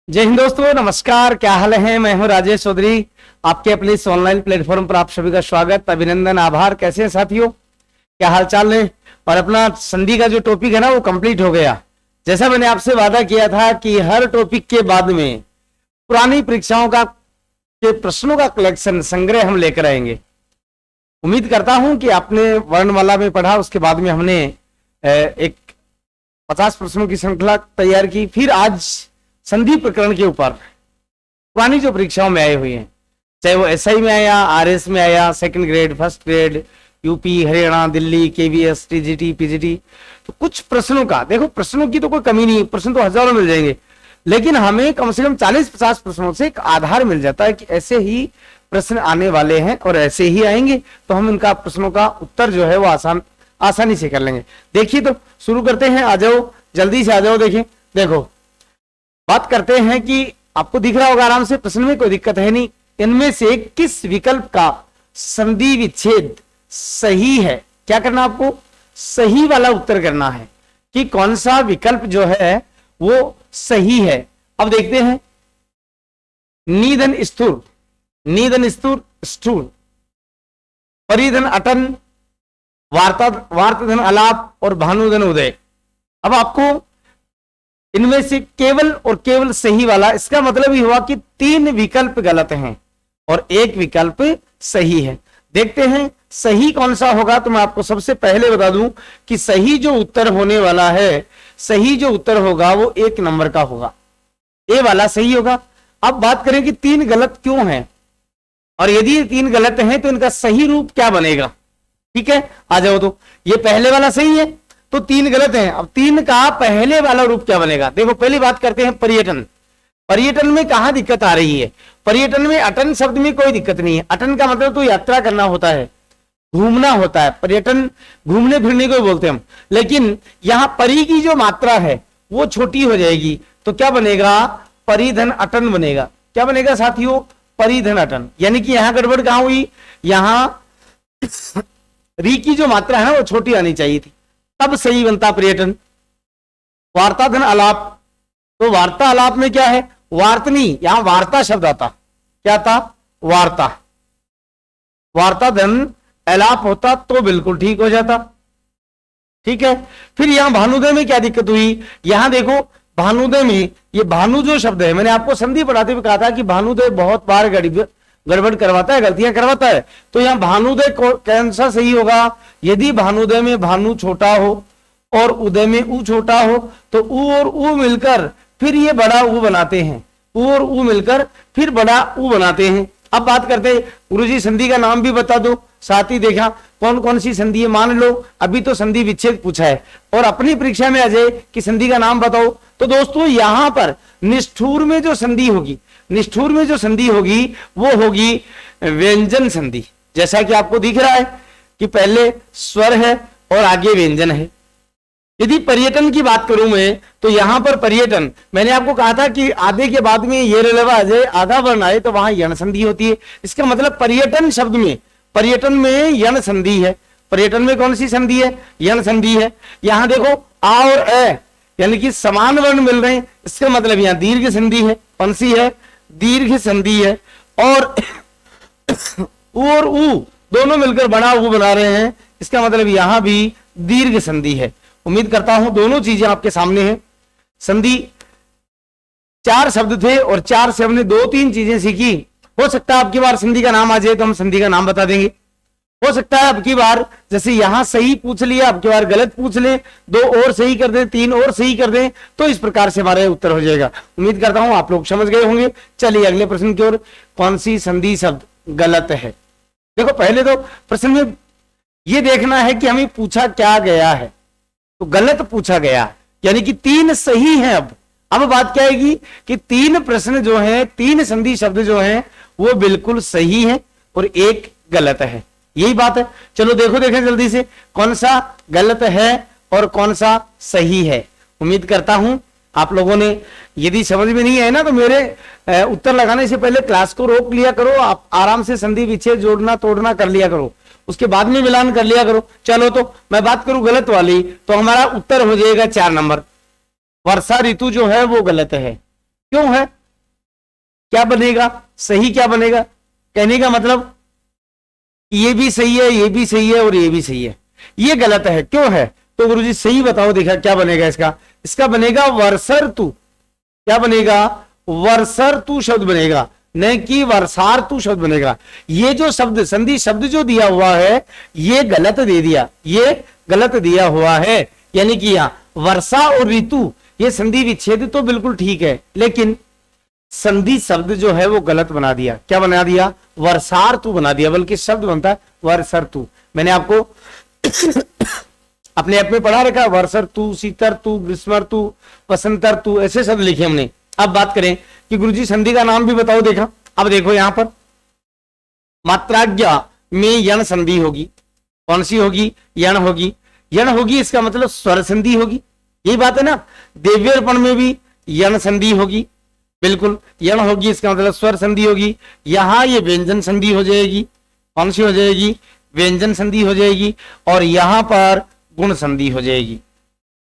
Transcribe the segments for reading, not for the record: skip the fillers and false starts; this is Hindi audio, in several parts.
जय हिंद दोस्तों, नमस्कार। क्या हाल है? मैं हूं राजेश चौधरी। आपके अपने इस ऑनलाइन प्लेटफॉर्म पर आप सभी का स्वागत, अभिनंदन, आभार। कैसे हैं साथियों? क्या हाल चाल है? और अपना संधि का जो टॉपिक है ना, वो कंप्लीट हो गया। जैसा मैंने आपसे वादा किया था कि हर टॉपिक के बाद में पुरानी परीक्षाओं का के प्रश्नों का कलेक्शन, संग्रह हम लेकर आएंगे। उम्मीद करता हूं कि आपने वर्णमाला में पढ़ा, उसके बाद में हमने एक 50 प्रश्नों की श्रृंखला तैयार की। फिर आज संधि प्रकरण के ऊपर पुरानी जो परीक्षाओं में आए हुए हैं, चाहे वो एसआई में आया, आरएस में आया, second grade, first grade, UP, Haryana, Delhi, KVS, TGT, PGT, तो कुछ प्रश्नों का देखो, प्रश्नों की तो कोई कमी नहीं है, प्रश्न तो हजारों मिल जाएंगे, लेकिन हमें कम से कम 40-50 प्रश्नों से एक आधार मिल जाता है कि ऐसे ही प्रश्न आने वाले हैं और ऐसे ही आएंगे, तो हम इनका प्रश्नों का उत्तर जो है वो आसानी से कर लेंगे। देखिए, तो शुरू करते हैं। आ जाओ, जल्दी से आ जाओ। देखिए, देखो, बात करते हैं कि आपको दिख रहा होगा आराम से, प्रश्न में कोई दिक्कत है नहीं। इनमें से किस विकल्प का संधि विच्छेद सही है? क्या करना आपको? सही वाला उत्तर करना है कि कौन सा विकल्प जो है वो सही है। अब देखते हैं। निधन स्थूल, निधन स्थूल, परिधन अटन, वार्ताधन अलाप और भानुधन उदय। अब आपको इनमें से केवल और केवल सही वाला, इसका मतलब ही हुआ कि 3 विकल्प गलत हैं और 1 विकल्प सही है। देखते हैं सही कौन सा होगा। तो मैं आपको सबसे पहले बता दूं कि सही जो उत्तर होने वाला है, सही जो उत्तर होगा वो 1 नंबर का होगा, ए वाला सही होगा। अब बात करें कि 3 गलत क्यों हैं, और यदि 3 गलत हैं तो इनका सही रूप क्या बनेगा। ठीक है, आ जाओ। तो ये पहले वाला सही है, तो 3 गलत हैं। अब 3 का पहले वाला रूप क्या बनेगा? देखो, पहली बात करते हैं पर्यटन। पर्यटन में कहां दिक्कत आ रही है? पर्यटन में अटन शब्द में कोई दिक्कत नहीं है। अटन का मतलब तो यात्रा करना होता है, घूमना होता है। पर्यटन घूमने फिरने को बोलते हैं हम, लेकिन यहां परि की जो मात्रा है वो छोटी हो जाएगी, तो क्या बनेगा? परिधन अटन बनेगा। क्या बनेगा साथियों? परिधन अटन। यानी कि यहां गड़बड़ कहां हुई? यहां री की जो मात्रा है ना वो छोटी आनी चाहिए थी, तब सही बनता पर्यटन। वार्ताधन अलाप, तो वार्ता अलाप में क्या है? वार्तनी, यहां वार्ता शब्द आता। क्या था? वार्ता। वार्ताधन अलाप होता तो बिल्कुल ठीक हो जाता। ठीक है। फिर यहां भानुदय में क्या दिक्कत हुई? यहां देखो, भानुदय में ये भानु जो शब्द है, मैंने आपको संधि पढ़ाते हुए कहा था कि भानुदय बहुत बार गड़बड़ करवाता है, गलतियां करवाता है। तो यहां भानुदय कौन सा सही होगा? यदि भानुदय में भानु छोटा हो और उदय में ऊ छोटा हो, तो ऊ और ऊ मिलकर फिर ये बड़ा ऊ बनाते हैं। ऊ और ऊ मिलकर फिर बड़ा ऊ बनाते हैं। अब बात करते हैं, गुरुजी संधि का नाम भी बता दो। साथ ही देखा कौन कौन सी संधि है। मान लो अभी तो संधि विच्छेद पूछा है और अपनी परीक्षा में आ जाए कि संधि का नाम बताओ, तो दोस्तों यहां पर निष्ठुर में जो संधि होगी, निष्ठुर में जो संधि होगी वो होगी व्यंजन संधि। जैसा कि आपको दिख रहा है कि पहले स्वर है और आगे व्यंजन है। यदि पर्यटन की बात करूं मैं, तो यहां पर पर्यटन, मैंने आपको कहा था कि आधे के बाद में ये रेलवा आ जाए, आधा वर्ण आए, तो वहां यण संधि होती है। इसका मतलब पर्यटन शब्द में, पर्यटन में यण संधि है। पर्यटन में कौन सी संधि है? यण संधि है। यहां देखो आ और अ यानी कि समान वर्ण मिल रहे हैं, इसका मतलब यहां दीर्घ संधि है। कौन सी है? दीर्घ संधि है। और ऊ और ऊ दोनों मिलकर बड़ा ऊ बना रहे हैं, इसका मतलब यहां भी दीर्घ संधि है। उम्मीद करता हूं दोनों चीजें आपके सामने हैं। संधि 4 शब्द थे और 4 से हमने 2-3 चीजें सीखी। हो सकता है आपकी बार संधि का नाम आ जाए तो हम संधि का नाम बता देंगे। हो सकता है आपकी बार जैसे यहां सही पूछ लिया, आपकी बार गलत पूछ ले, 2 और सही कर दें, 3 और सही कर दें, तो इस प्रकार से हमारा उत्तर हो जाएगा। उम्मीद करता हूं आप लोग समझ गए होंगे। चलिए अगले प्रश्न की ओर। कौन सी संधि शब्द गलत है? देखो, पहले तो प्रश्न में यह देखना है कि हमें पूछा क्या गया है। तो गलत पूछा गया, यानी कि 3 सही हैं। अब बात क्या आएगी कि 3 प्रश्न जो हैं, 3 संधि शब्द जो हैं वो बिल्कुल सही है और 1 गलत है। यही बात है। चलो देखो, देखें जल्दी से कौन सा गलत है और कौन सा सही है। उम्मीद करता हूं आप लोगों ने, यदि समझ में नहीं आए ना, तो मेरे उत्तर लगाने से पहले क्लास को रोक लिया करो। आप आराम से संधि विच्छेद जोड़ना तोड़ना कर लिया करो, उसके बाद में मिलान कर लिया करो। चलो, तो मैं बात करूं गलत वाली, तो हमारा उत्तर हो जाएगा 4 नंबर। वर्षा ऋतु जो है वो गलत है। क्यों है, क्या बनेगा, सही क्या बनेगा? कहने का मतलब ये भी सही है, ये भी सही है और ये भी सही है, ये गलत है, क्यों है? तो गुरुजी सही बताओ, देखा क्या बनेगा इसका? इसका बनेगा वर्षर्तु। क्या बनेगा? वर्षर्तु शब्द बनेगा, न कि वर्षार्तु शब्द बनेगा। ये जो शब्द संधि शब्द जो दिया हुआ है ये गलत दे दिया, ये गलत दिया हुआ है, यानी कि यहां वर्षा और ऋतु ये संधि विच्छेद तो बिल्कुल ठीक है, लेकिन संधि शब्द जो है वो गलत बना दिया। क्या बना दिया? वर्षार्तु बना दिया, बल्कि शब्द बनता है वर्षर्तु। मैंने आपको अपने ऐप में पढ़ा रखा, वर्षर्तु, शीतर्तु, ग्रीष्मर्तु, वसंतर्तु, ऐसे शब्द लिखे हमने। अब बात करें कि गुरुजी संधि का नाम भी बताओ। देखा, अब देखो यहां पर मात्राज्ञा में यण संधि होगी। कौन सी होगी? यण होगी। यण होगी इसका मतलब स्वर संधि होगी, यही बात है ना। देव्यर्पण में भी यण संधि होगी, बिल्कुल यण होगी, इसका मतलब स्वर संधि होगी। यहां ये व्यंजन संधि हो जाएगी। कौन सी हो जाएगी? व्यंजन संधि हो जाएगी। और यहां पर गुण संधि हो जाएगी।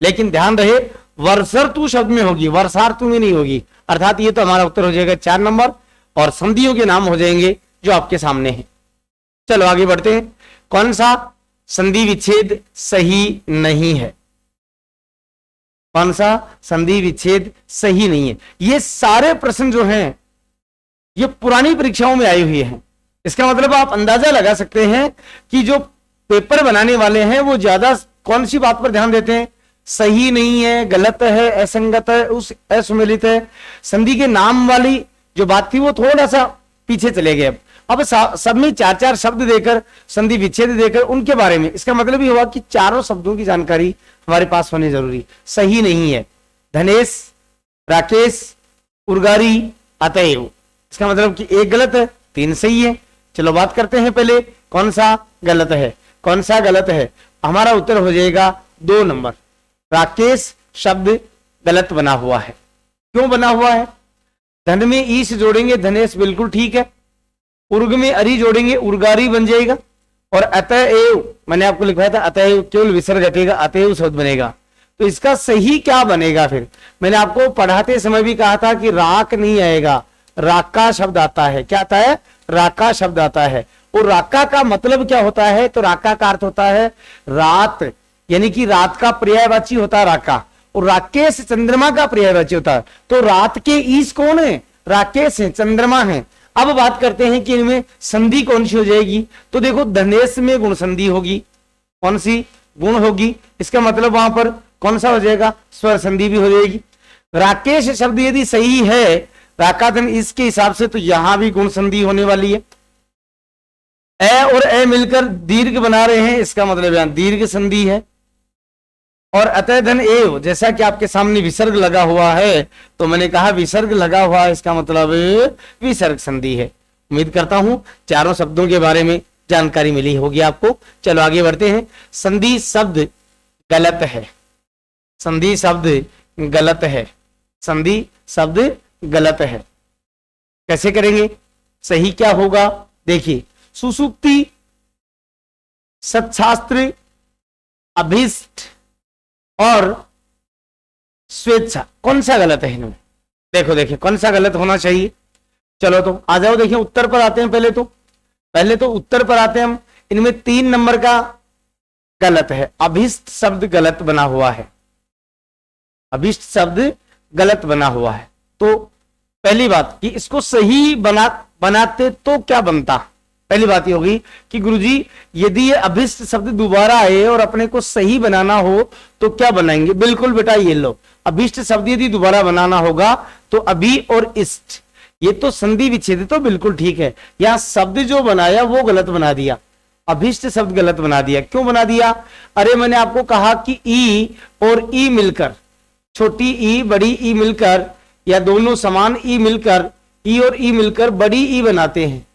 लेकिन ध्यान रहे वर्षर्तु शब्द में होगी, वर्षार्तु में नहीं होगी। अर्थात ये तो हमारा उत्तर हो जाएगा 4 नंबर, और संधियों के नाम हो जाएंगे जो आपके सामने हैं। चलो आगे बढ़ते हैं। कौन सा संधि विच्छेद सही नहीं है? कौन सा संधि विच्छेद सही नहीं है? ये सारे प्रश्न जो हैं ये पुरानी परीक्षाओं में आए हुए हैं। इसका मतलब आप अंदाजा लगा सकते हैं कि जो पेपर बनाने वाले हैं वो ज्यादा कौन सी बात पर ध्यान देते हैं? सही नहीं है, गलत है, असंगत है, उस असुमेलित है, संधि के नाम वाली जो बात थी वो थोड़ा सा पीछे चले गए। अब सब में 4-4 शब्द देकर, संधि विच्छेद देकर उनके बारे में, इसका मतलब ये हुआ कि चारों शब्दों की जानकारी हमारे पास होनी जरूरी। सही नहीं है धनेश, राकेश, उर्गारी, अतएव, इसका मतलब कि एक गलत है, 3 सही है। चलो बात करते हैं पहले कौन सा गलत है। कौन सा गलत है? हमारा उत्तर हो जाएगा 2 नंबर। राकेश शब्द गलत बना हुआ है। क्यों बना हुआ है? धन में ई से जोड़ेंगे धनेश, बिल्कुल ठीक है। उर्ग में अरी जोड़ेंगे, उर्गारी बन जाएगा। और अतएव मैंने आपको लिखवाया था, अतएव केवल विसर्ग हटेगा, अतएव शब्द बनेगा। तो इसका सही क्या बनेगा? फिर मैंने आपको पढ़ाते समय भी कहा था कि राक नहीं आएगा, राका शब्द आता है। क्या आता है? राका शब्द आता है। और राका का मतलब क्या होता है? तो राका का अर्थ होता है रात, यानी कि रात का पर्यायवाची होता है राका। और राकेश चंद्रमा का पर्यायवाची होता है। तो रात के ईश कौन है? राकेश है, चंद्रमा है। अब बात करते हैं कि इनमें संधि कौन सी हो जाएगी। तो देखो धनेश में गुण संधि होगी। कौन सी? गुण होगी। इसका मतलब वहां पर कौन सा हो जाएगा? स्वर संधि भी हो जाएगी। राकेश शब्द यदि सही है राकाधन इसके हिसाब से, तो यहां भी गुण संधि होने वाली है। ए और ए मिलकर दीर्घ बना रहे हैं, इसका मतलब यहां दीर्घ संधि है। और अतः धन एव, जैसा कि आपके सामने विसर्ग लगा हुआ है, तो मैंने कहा विसर्ग लगा हुआ है, इसका मतलब विसर्ग संधि है। उम्मीद करता हूं चारों शब्दों के बारे में जानकारी मिली होगी आपको। चलो आगे बढ़ते हैं। संधि शब्द गलत है। संधि शब्द गलत है। संधि शब्द गलत है। कैसे करेंगे? सही क्या होगा? देखिए, सुसुप्ति, सत्शास्त्र, अभिष्ट और स्वेच्छा, कौन सा गलत है इनमें? देखो देखिए कौन सा गलत होना चाहिए। चलो तो आ जाओ, देखिए उत्तर पर आते हैं। पहले तो उत्तर पर आते हैं हम। इनमें 3 नंबर का गलत है। अभिष्ट शब्द गलत बना हुआ है। अभिष्ट शब्द गलत बना हुआ है। तो पहली बात कि इसको सही बनाते तो क्या बनता? पहली बात ये होगी कि गुरुजी यदि ये अभिष्ट शब्द दोबारा आए और अपने को सही बनाना हो तो क्या बनाएंगे? बिल्कुल बेटा, ये लो अभिष्ट शब्द यदि दोबारा बनाना होगा तो अभी और इष्ट, ये तो संधि विच्छेद तो बिल्कुल ठीक है। यहां शब्द जो बनाया वो गलत बना दिया, अभिष्ट शब्द गलत बना दिया। क्यों बना दिया? अरे मैंने आपको कहा कि ई और ई मिलकर, छोटी ई बड़ी ई मिलकर, या दोनों समान ई मिलकर, ई और ई मिलकर बड़ी ई बनाते हैं।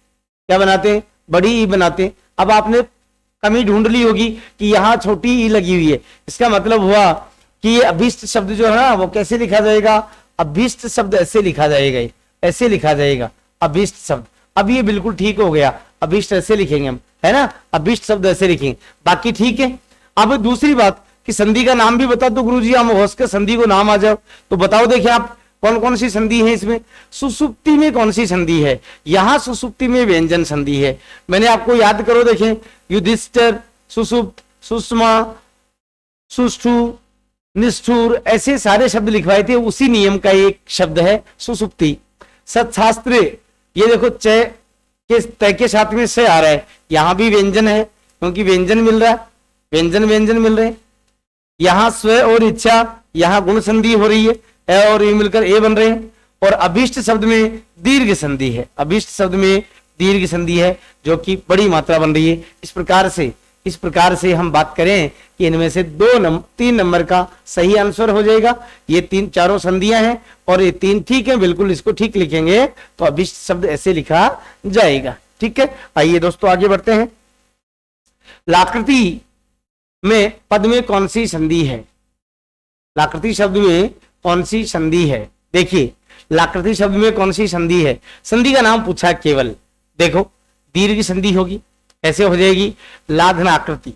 क्या बनाते हैं? बड़ी ई बनाते हैं। अब आपने कमी ढूंढ ली होगी कि यहां छोटी ई लगी हुई है। इसका मतलब हुआ कि ये अभिष्ट शब्द जो है ना वो कैसे लिखा जाएगा? अभिष्ट शब्द ऐसे लिखा जाएगा, ऐसे लिखा जाएगा अभिष्ट शब्द। अब ये बिल्कुल ठीक हो गया, अभिष्ट ऐसे लिखेंगे हम, है ना? अभिष्ट शब्द ऐसे लिखेंगे, बाकी ठीक है। अब दूसरी बात कि संधि का नाम भी बता दो गुरुजी, हम होश के संधि को नाम आ जाओ तो बताओ। देखिए आप कौन कौन सी संधि है इसमें? सुसुप्ति में कौन सी संधि है? यहां सुसुप्ति में व्यंजन संधि है। मैंने आपको याद करो, देखें, युधिष्ठिर, सुसुप्त, सुषमा, सुष्ठु, निष्ठुर, ऐसे सारे शब्द लिखवाए थे, उसी नियम का एक शब्द है सुसुप्ति। सत्शास्त्र, ये देखो च के तय के साथ में से आ रहा है, यहां भी व्यंजन है क्योंकि व्यंजन मिल रहा है, व्यंजन व्यंजन मिल रहे हैं। यहां स्व और इच्छा, यहां गुण संधि हो रही है, ए और ए मिलकर ए बन रहे हैं। और अभिष्ट शब्द में दीर्घ संधि है, अभिष्ट शब्द में दीर्घ संधि है जो कि बड़ी मात्रा बन रही है। इस प्रकार से हम बात करें कि इनमें से 3 नंबर का सही आंसर हो जाएगा। ये 4 संधियां हैं और ये 3 ठीक है, बिल्कुल इसको ठीक लिखेंगे तो अभिष्ट शब्द ऐसे लिखा जाएगा। ठीक है, आइए दोस्तों आगे बढ़ते हैं। लाकृति में पद में कौन सी संधि है? लाकृति शब्द में कौन सी संधि है? देखिए, लाकृति शब्द में कौन सी संधि है? संधि का नाम पूछा केवल। देखो, दीर्घ संधि होगी, ऐसे हो जाएगी लाधन आकृति,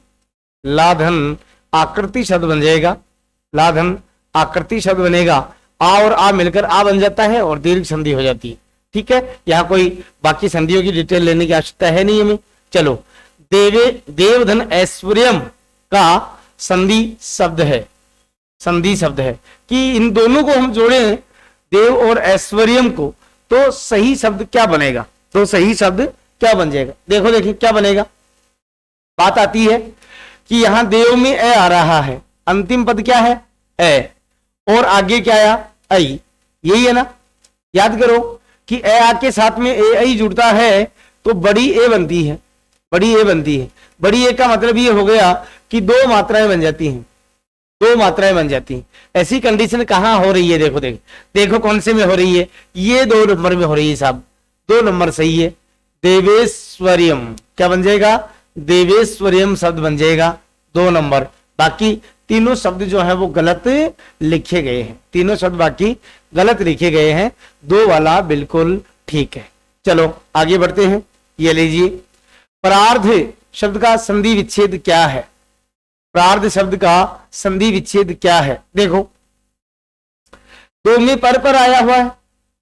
लाधन आकृति शब्द बन जाएगा, लाधन आकृति शब्द बनेगा। आ और आ मिलकर आ बन जाता है और दीर्घ संधि हो जाती है। ठीक है, यहां कोई बाकी संधियों की डिटेल लेने की आवश्यकता है नहीं हमें। चलो, देवधन ऐश्वर्यम का संधि शब्द है, संधि शब्द है कि इन दोनों को हम जोड़े, देव और ऐश्वर्यम को, तो सही शब्द क्या बनेगा? तो सही शब्द क्या बन जाएगा? देखो देखिए क्या बनेगा। बात आती है कि यहां देव में ए आ रहा है, अंतिम पद क्या है? ए, और आगे क्या आया? आई, यही है ना। याद करो कि ए आ के साथ में ए आई जुड़ता है तो बड़ी ए बनती है, बड़ी ए बनती है। बड़ी ए का मतलब ये हो गया कि 2 मात्राएं बन जाती हैं, 2 मात्राएं बन जाती हैं। ऐसी कंडीशन कहां हो रही है? देखो देखो कौन से में हो रही है? ये 2 नंबर में हो रही है साहब, 2 नंबर सही है। देवेश्वरियम क्या बन जाएगा? देवेश्वरियम शब्द बन जाएगा 2 नंबर। बाकी तीनों शब्द जो है वो गलत लिखे गए हैं, तीनों शब्द बाकी गलत लिखे गए हैं, 2 वाला बिल्कुल ठीक है। चलो आगे बढ़ते हैं। ये लीजिए, परार्ध शब्द का संधि विच्छेद क्या है? परार्ध शब्द का संधि विच्छेद क्या है? देखो, 2 में पर आया हुआ है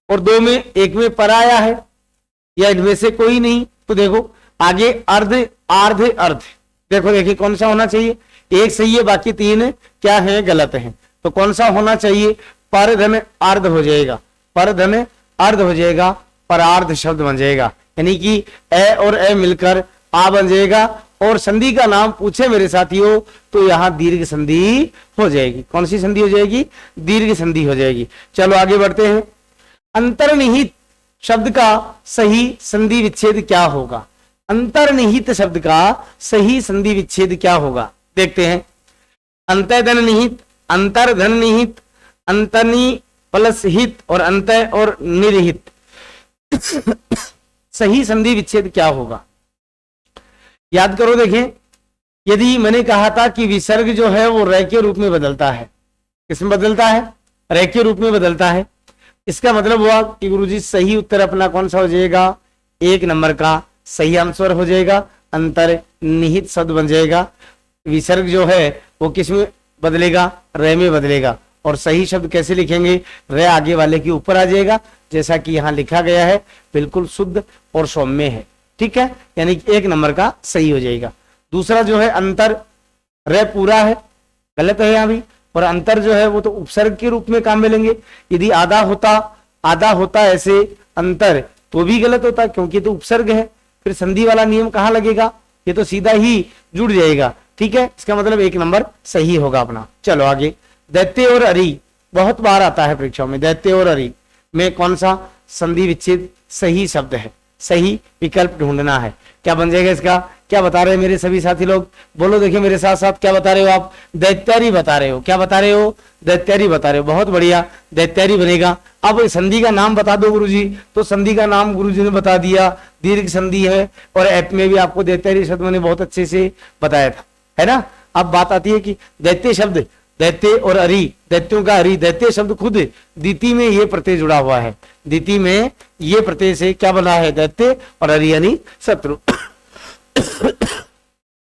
और 2 में 1 में पर आया है, या इनमें से कोई नहीं। तो देखो आगे अर्ध, आर्ध, अर्ध, देखो देखिए कौन सा होना चाहिए? 1 सही है, बाकी 3 क्या है? गलत है। तो कौन सा होना चाहिए? पर धन अर्ध हो जाएगा, पर धन अर्ध हो जाएगा, परार्ध शब्द बन जाएगा। यानी कि ए और ए मिलकर आ बन जाएगा। और संधि का नाम पूछे मेरे साथियों तो यहां दीर्घ संधि हो जाएगी। कौन सी संधि हो जाएगी? दीर्घ संधि हो जाएगी। चलो आगे बढ़ते हैं। अंतर्निहित शब्द का सही संधि विच्छेद क्या होगा? अंतर्निहित शब्द का सही संधि विच्छेद क्या होगा? देखते हैं। अंतर्धन निहित, अंतर्धन निहित, अंतर्नि प्लस हित और अंत और निरहित, सही संधि विच्छेद क्या होगा? याद करो, देखें, यदि मैंने कहा था कि विसर्ग जो है वो रे के रूप में बदलता है, किसमें बदलता है? रे के रूप में बदलता है। इसका मतलब हुआ कि गुरुजी सही उत्तर अपना कौन सा हो जाएगा? 1 नंबर का सही आंसर हो जाएगा, अंतर्निहित शब्द बन जाएगा। विसर्ग जो है वो किस में बदलेगा? रे में बदलेगा। और सही शब्द कैसे लिखेंगे? रे आगे वाले के ऊपर आ जाएगा, जैसा कि यहाँ लिखा गया है, बिल्कुल शुद्ध और सौम्य है। ठीक है, यानी कि 1 नंबर का सही हो जाएगा। दूसरा जो है अंतर, रे पूरा है, गलत है यहाँ भी। और अंतर जो है वो तो उपसर्ग के रूप में काम में लेंगे। यदि आधा होता ऐसे अंतर तो भी गलत होता, क्योंकि तो उपसर्ग है। फिर संधि वाला नियम कहाँ लगेगा? ये तो सीधा ही जुड़ जाएगा। ठीक है, इसका मतलब 1 नंबर सही होगा अपना। चलो आगे। दैत्य और अरि बहुत बार आता है परीक्षाओं में। दैत्य और अरि में कौन सा संधि विच्छेद सही शब्द है? सही विकल्प ढूंढना है। क्या बन जाएगा इसका? क्या बता रहे हैं मेरे सभी साथी लोग? बोलो, देखिए मेरे साथ साथ क्या बता रहे हो आप? दैत्यारी बता रहे हो। क्या बता रहे हो? दैत्यारी बता रहे हो। बहुत बढ़िया, दैत्यारी बनेगा। अब संधि का नाम बता दो गुरुजी। तो संधि का नाम गुरुजी ने बता दिया, दीर्घ संधि है। और ऐप में भी आपको दैत्यारी शब्द मैंने बहुत अच्छे से बताया था, है ना। अब बात आती है कि दैत्य शब्द, दैत्य और अरि, दैत्यों का अरि, दैत्य शब्द खुद दिति में ये प्रत्यय जुड़ा हुआ है। दिति में ये प्रत्यय से क्या बना है? दैत्य और अरि यानी शत्रु।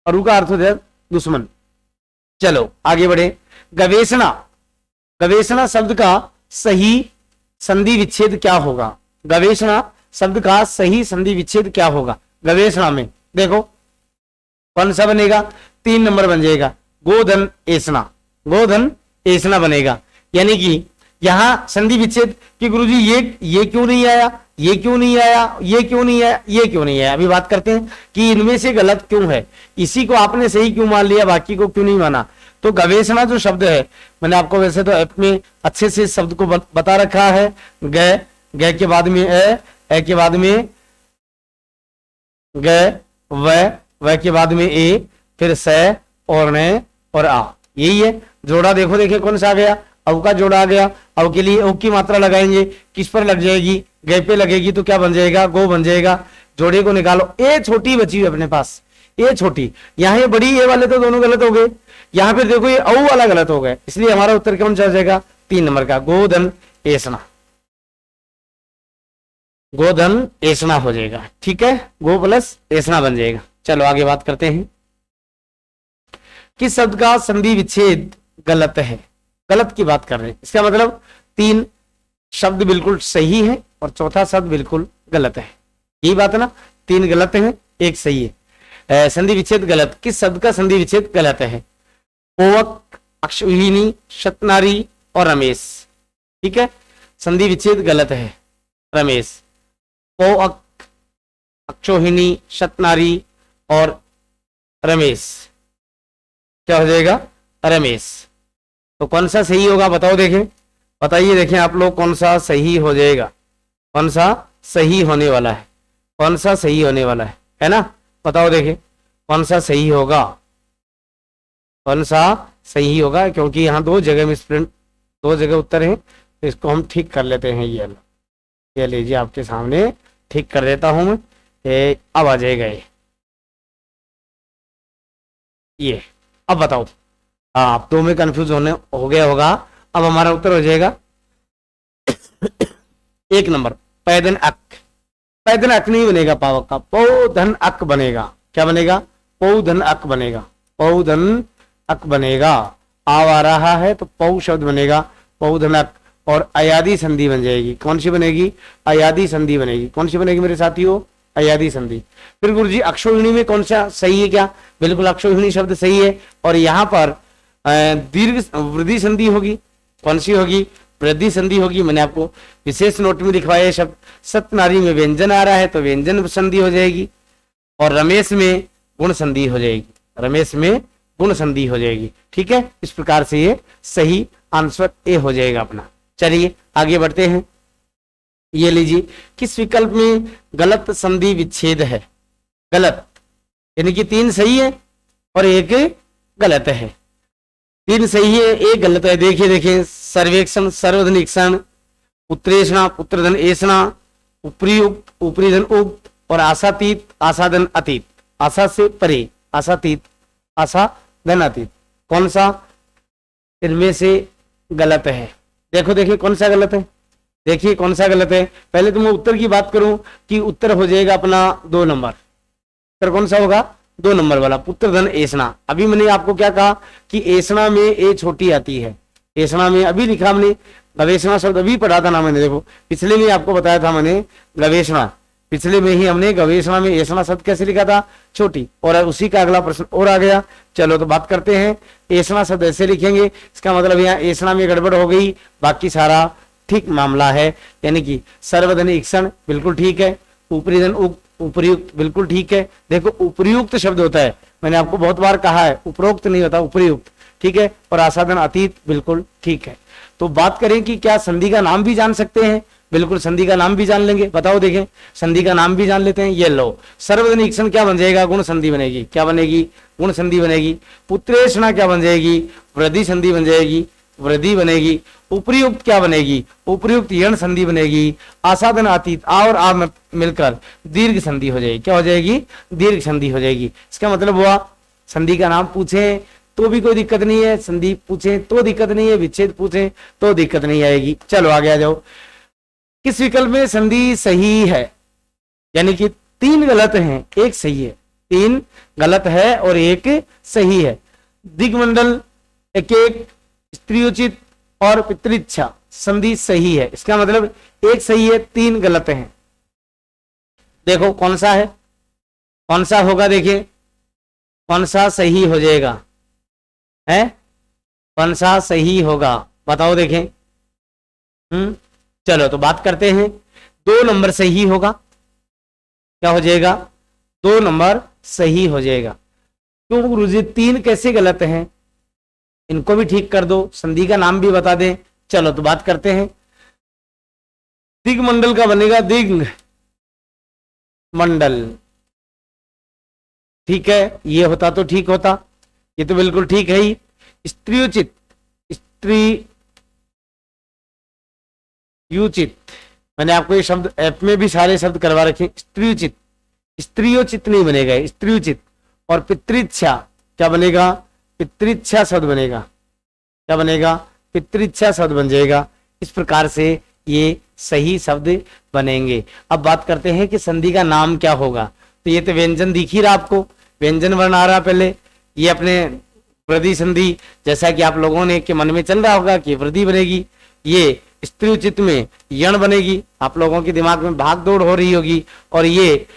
अरु का अर्थ होता है दुश्मन। चलो आगे बढ़े। गवेषणा, गवेषणा शब्द का सही संधि विच्छेद क्या होगा, गवेषणा शब्द का सही संधि विच्छेद क्या होगा गवेषणा में, देखो कौन सा बनेगा, 3 नंबर बन जाएगा, गोधन एसना, गोधन एसना बनेगा। यानी कि यहां संधि विच्छेद कि गुरुजी ये क्यों नहीं आया, ये क्यों नहीं आया, ये क्यों नहीं आया, ये क्यों नहीं आया। अभी बात करते हैं कि इनमें से गलत क्यों है, इसी को आपने सही क्यों मान लिया, बाकी को क्यों नहीं माना। तो गवेषणा जो शब्द है, मैंने आपको वैसे तो ऐप में अच्छे से शब्द को बता रखा है, ग के बाद में ए के बाद में ग, व के बाद में ए, फिर स और न और आ, यही है। जोड़ा देखो देखिए कौन सा आ गया, अव का जोड़ा आ गया। अव के लिए अव की मात्रा लगाएंगे, किस पर लग जाएगी, ग पे लगेगी तो क्या बन जाएगा, गो बन जाएगा। जोड़े को निकालो, ए छोटी बची हुई अपने पास, ए छोटी, यहाँ ये बड़ी ए वाले तो दोनों गलत हो गए, यहाँ पे देखो ये अव वाला गलत हो गया, इसलिए हमारा उत्तर कौन सा जाएगा, 3 नंबर का गोधन एसना, गोधन एसना हो जाएगा। ठीक है, गो प्लस एसना बन जाएगा। चलो आगे बात करते हैं, किस शब्द का संधि विच्छेद गलत है, गलत की बात कर रहे हैं, इसका मतलब 3 शब्द बिल्कुल सही है और चौथा शब्द बिल्कुल गलत है, यही बात है ना, 3 गलत है 1 सही है। संधि विच्छेद गलत, किस शब्द का संधि विच्छेद गलत है, पोवक, अक्षोहिणी, शतनारी और रमेश। ठीक है, संधि विच्छेद गलत है रमेश, पोवक, अक्षोहिणी, शतनारी और रमेश, क्या हो जाएगा, रमेश। तो कौन सा सही होगा बताओ, देखें बताइए, देखें आप लोग कौन सा सही हो जाएगा, कौन सा सही होने वाला है, कौन सा सही होने वाला है ना, बताओ देखें कौन सा सही होगा, कौन सा सही होगा, क्योंकि यहाँ 2 जगह मिसप्रिंट, 2 जगह उत्तर है, तो इसको हम ठीक कर लेते हैं। ये लीजिए आपके सामने ठीक कर देता हूं मैं, अब आ जाएगा ये अब बताओ, हाँ आप 2 में कंफ्यूज हो गया होगा, अब हमारा उत्तर हो जाएगा 1 नंबर, पैदन अक, पैदन अक नहीं बनेगा पावक का, पौधन अक बनेगा, क्या बनेगा, पौधन अक बनेगा, पौधन अक बनेगा। आव आ रहा है तो पौ शब्द बनेगा, पौधन अक, और अयादी संधि बन जाएगी, कौन सी बनेगी, अयादी संधि बनेगी, कौन सी बनेगी मेरे साथियों, अयादी संधि। फिर गुरुजी अक्षोहिणी में कौन सा सही है, क्या बिल्कुल अक्षोहिणी शब्द सही है, और यहाँ पर दीर्घ वृद्धि संधि होगी, कौन सी होगी, वृद्धि संधि होगी। मैंने आपको विशेष नोट में लिखवाया शब्द, सत्यनारी में व्यंजन आ रहा है तो व्यंजन संधि हो जाएगी, और रमेश में गुण संधि हो जाएगी, रमेश में गुण संधि हो जाएगी। ठीक है, इस प्रकार से ये सही आंसर ए हो जाएगा अपना। चलिए आगे बढ़ते हैं, ये लीजिए, किस विकल्प में गलत संधि विच्छेद है, गलत, यानी कि 3 सही है और 1 गलत है, 3 सही है 1 गलत है। देखिए देखिए, सर्वेक्षण, सर्वधन ईक्षण, पुत्रेषणा, पुत्रधन एषणा, उपरियुक्त, उपरिधन उक्त, और आशातीत, आशाधन अतीत, आशा से परे, आशातीत, आशाधन अतीत, कौन सा इनमें से गलत है, देखो देखिए कौन सा गलत है, देखिए कौन सा गलत है। पहले तो मैं उत्तर की बात करूं कि उत्तर हो जाएगा अपना 2 नंबर, उत्तर कौन सा होगा, 2 नंबर वाला, पुत्रधन एषणा। अभी मैंने आपको क्या कहा कि एषणा में ए छोटी आती है, एषणा में अभी लिखा हमने, गवेषणा शब्द अभी पढ़ा था ना मैंने, देखो पिछले में आपको बताया था मैंने गवेषणा, पिछले में ही हमने गवेषणा में एषणा शब्द कैसे लिखा था, छोटी, और उसी का अगला प्रश्न और आ गया। चलो तो बात करते हैं, एषणा शब्द ऐसे लिखेंगे, इसका मतलब यहाँ एषणा में गड़बड़ हो गई, बाकी सारा ठीक मामला है, यानी कि सर्वधन ईक्षण बिल्कुल ठीक है, उपरिधन उक्त, उपयुक्त बिल्कुल ठीक है। देखो उपयुक्त शब्द होता है, मैंने आपको बहुत बार कहा है, उपरोक्त नहीं होता, उपयुक्त, ठीक है, और आसाधन अतीत बिल्कुल ठीक है। तो बात करें कि क्या संधि का नाम भी जान सकते हैं, बिल्कुल संधि का नाम भी जान लेंगे, बताओ देखें, संधि का नाम भी जान लेते हैं। ये लो, सर्वधन ईक्षण क्या बन जाएगा, गुण संधि बनेगी, क्या बनेगी, गुण संधि बनेगी। पुत्रेषणा क्या बन जाएगी, वृद्धि संधि बन जाएगी, वृद्धि बनेगी। उपयुक्त क्या बनेगी, उपयुक्त यण संधि बनेगी। आसाधन अतीत, आ और आ मिलकर दीर्घ संधि हो जाएगी, क्या हो जाएगी, दीर्घ संधि हो जाएगी। इसका मतलब हुआ संधि का नाम पूछे तो भी कोई दिक्कत नहीं है, संधि पूछे तो दिक्कत नहीं है, विच्छेद पूछे तो दिक्कत नहीं आएगी। चलो आगे आ जाओ, किस विकल्प में संधि सही है, यानी कि 3 गलत हैं 1 सही है, 3 गलत है और 1 सही है। दिग्मंडल, एक स्त्रीयोचित और पितृच्छा संधि सही है। इसका मतलब एक सही है, 3 गलत हैं। देखो कौन सा है, कौन सा होगा, देखिए कौन सा सही हो जाएगा, है कौन सा सही होगा, बताओ देखें। चलो तो बात करते हैं। 2 नंबर सही होगा, क्या हो जाएगा, 2 नंबर सही हो जाएगा। क्यों गुरुजी 3 कैसे गलत हैं, इनको भी ठीक कर दो, संधि का नाम भी बता दें। चलो तो बात करते हैं। दिग्मंडल का बनेगा दिग् मंडल, ठीक है, ये होता तो ठीक होता, ये तो बिल्कुल ठीक है ही। स्त्रियोचित, स्त्रियोचित, मैंने आपको ये शब्द ऐप में भी सारे शब्द करवा रखे। स्त्रियोचित, स्त्रियोचित नहीं बनेगा, स्त्रियोचित। और पितृच्छा क्या बनेगा, पितृच्छा शब्द बनेगा, क्या बनेगा, पितृच्छा शब्द बन जाएगा। इस प्रकार से ये सही शब्द बनेंगे। अब बात करते हैं कि संधि का नाम क्या होगा। तो ये तो व्यंजन दिख ही रहा आपको, व्यंजन वर्ण आ रहा पहले, ये अपने वृद्धि संधि, जैसा कि आप लोगों ने के मन में चल रहा होगा कि वृद्धि बनेगी, ये स्त्री उचित में यण बनेगी, आप लोगों के दिमाग में भाग दौड़ हो रही होगी। और ये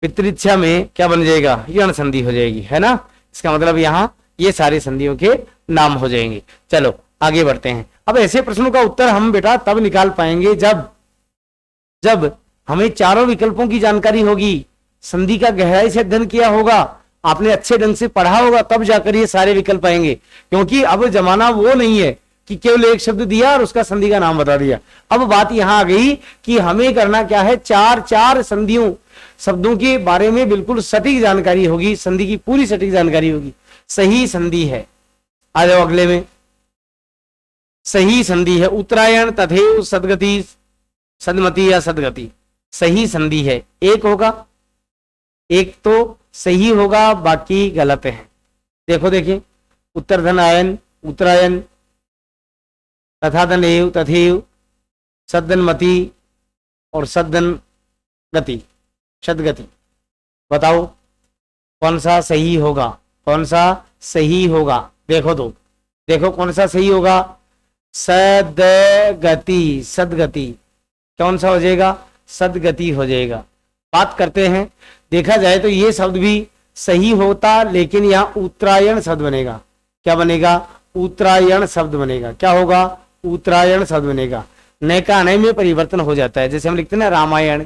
पितृच्छा में क्या बन जाएगा, यण संधि हो जाएगी, है ना। इसका मतलब यहाँ ये सारे संधियों के नाम हो जाएंगे। चलो आगे बढ़ते हैं। अब ऐसे प्रश्नों का उत्तर हम बेटा तब निकाल पाएंगे जब हमें चारों विकल्पों की जानकारी होगी, संधि का गहराई से अध्ययन किया होगा, आपने अच्छे ढंग से पढ़ा होगा, तब जाकर ये सारे विकल्प आएंगे। क्योंकि अब जमाना वो नहीं है कि केवल एक शब्द दिया और उसका संधि का नाम बता दिया। अब बात यहां आ गई कि हमें करना क्या है, 4 संधियों शब्दों के बारे में बिल्कुल सटीक जानकारी होगी, संधि की पूरी सटीक जानकारी होगी। सही संधि है, आ जाओ अगले में। सही संधि है उत्तरायण तथैव सदगति, सदमति या सदगति, सही संधि है। एक होगा, एक तो सही होगा, बाकी गलत है। देखो देखिए, उत्तरधन आयन, उत्तरायण, तथाधन एव तथैव, सदनमति और सदन गति, सदगति। बताओ कौन सा सही होगा, कौन सा सही होगा। देखो तो देखो कौन सा सही होगा, सदगति, सदगति। कौन सा हो जाएगा, सदगति हो जाएगा। बात करते हैं, देखा जाए तो ये शब्द भी सही होता, लेकिन यहाँ उत्तरायण शब्द बनेगा। क्या बनेगा, उत्तरायण शब्द बनेगा। क्या होगा, उत्तरायण शब्द बनेगा। नय का अनय में परिवर्तन हो जाता है। जैसे हम लिखते हैं ना रामायण,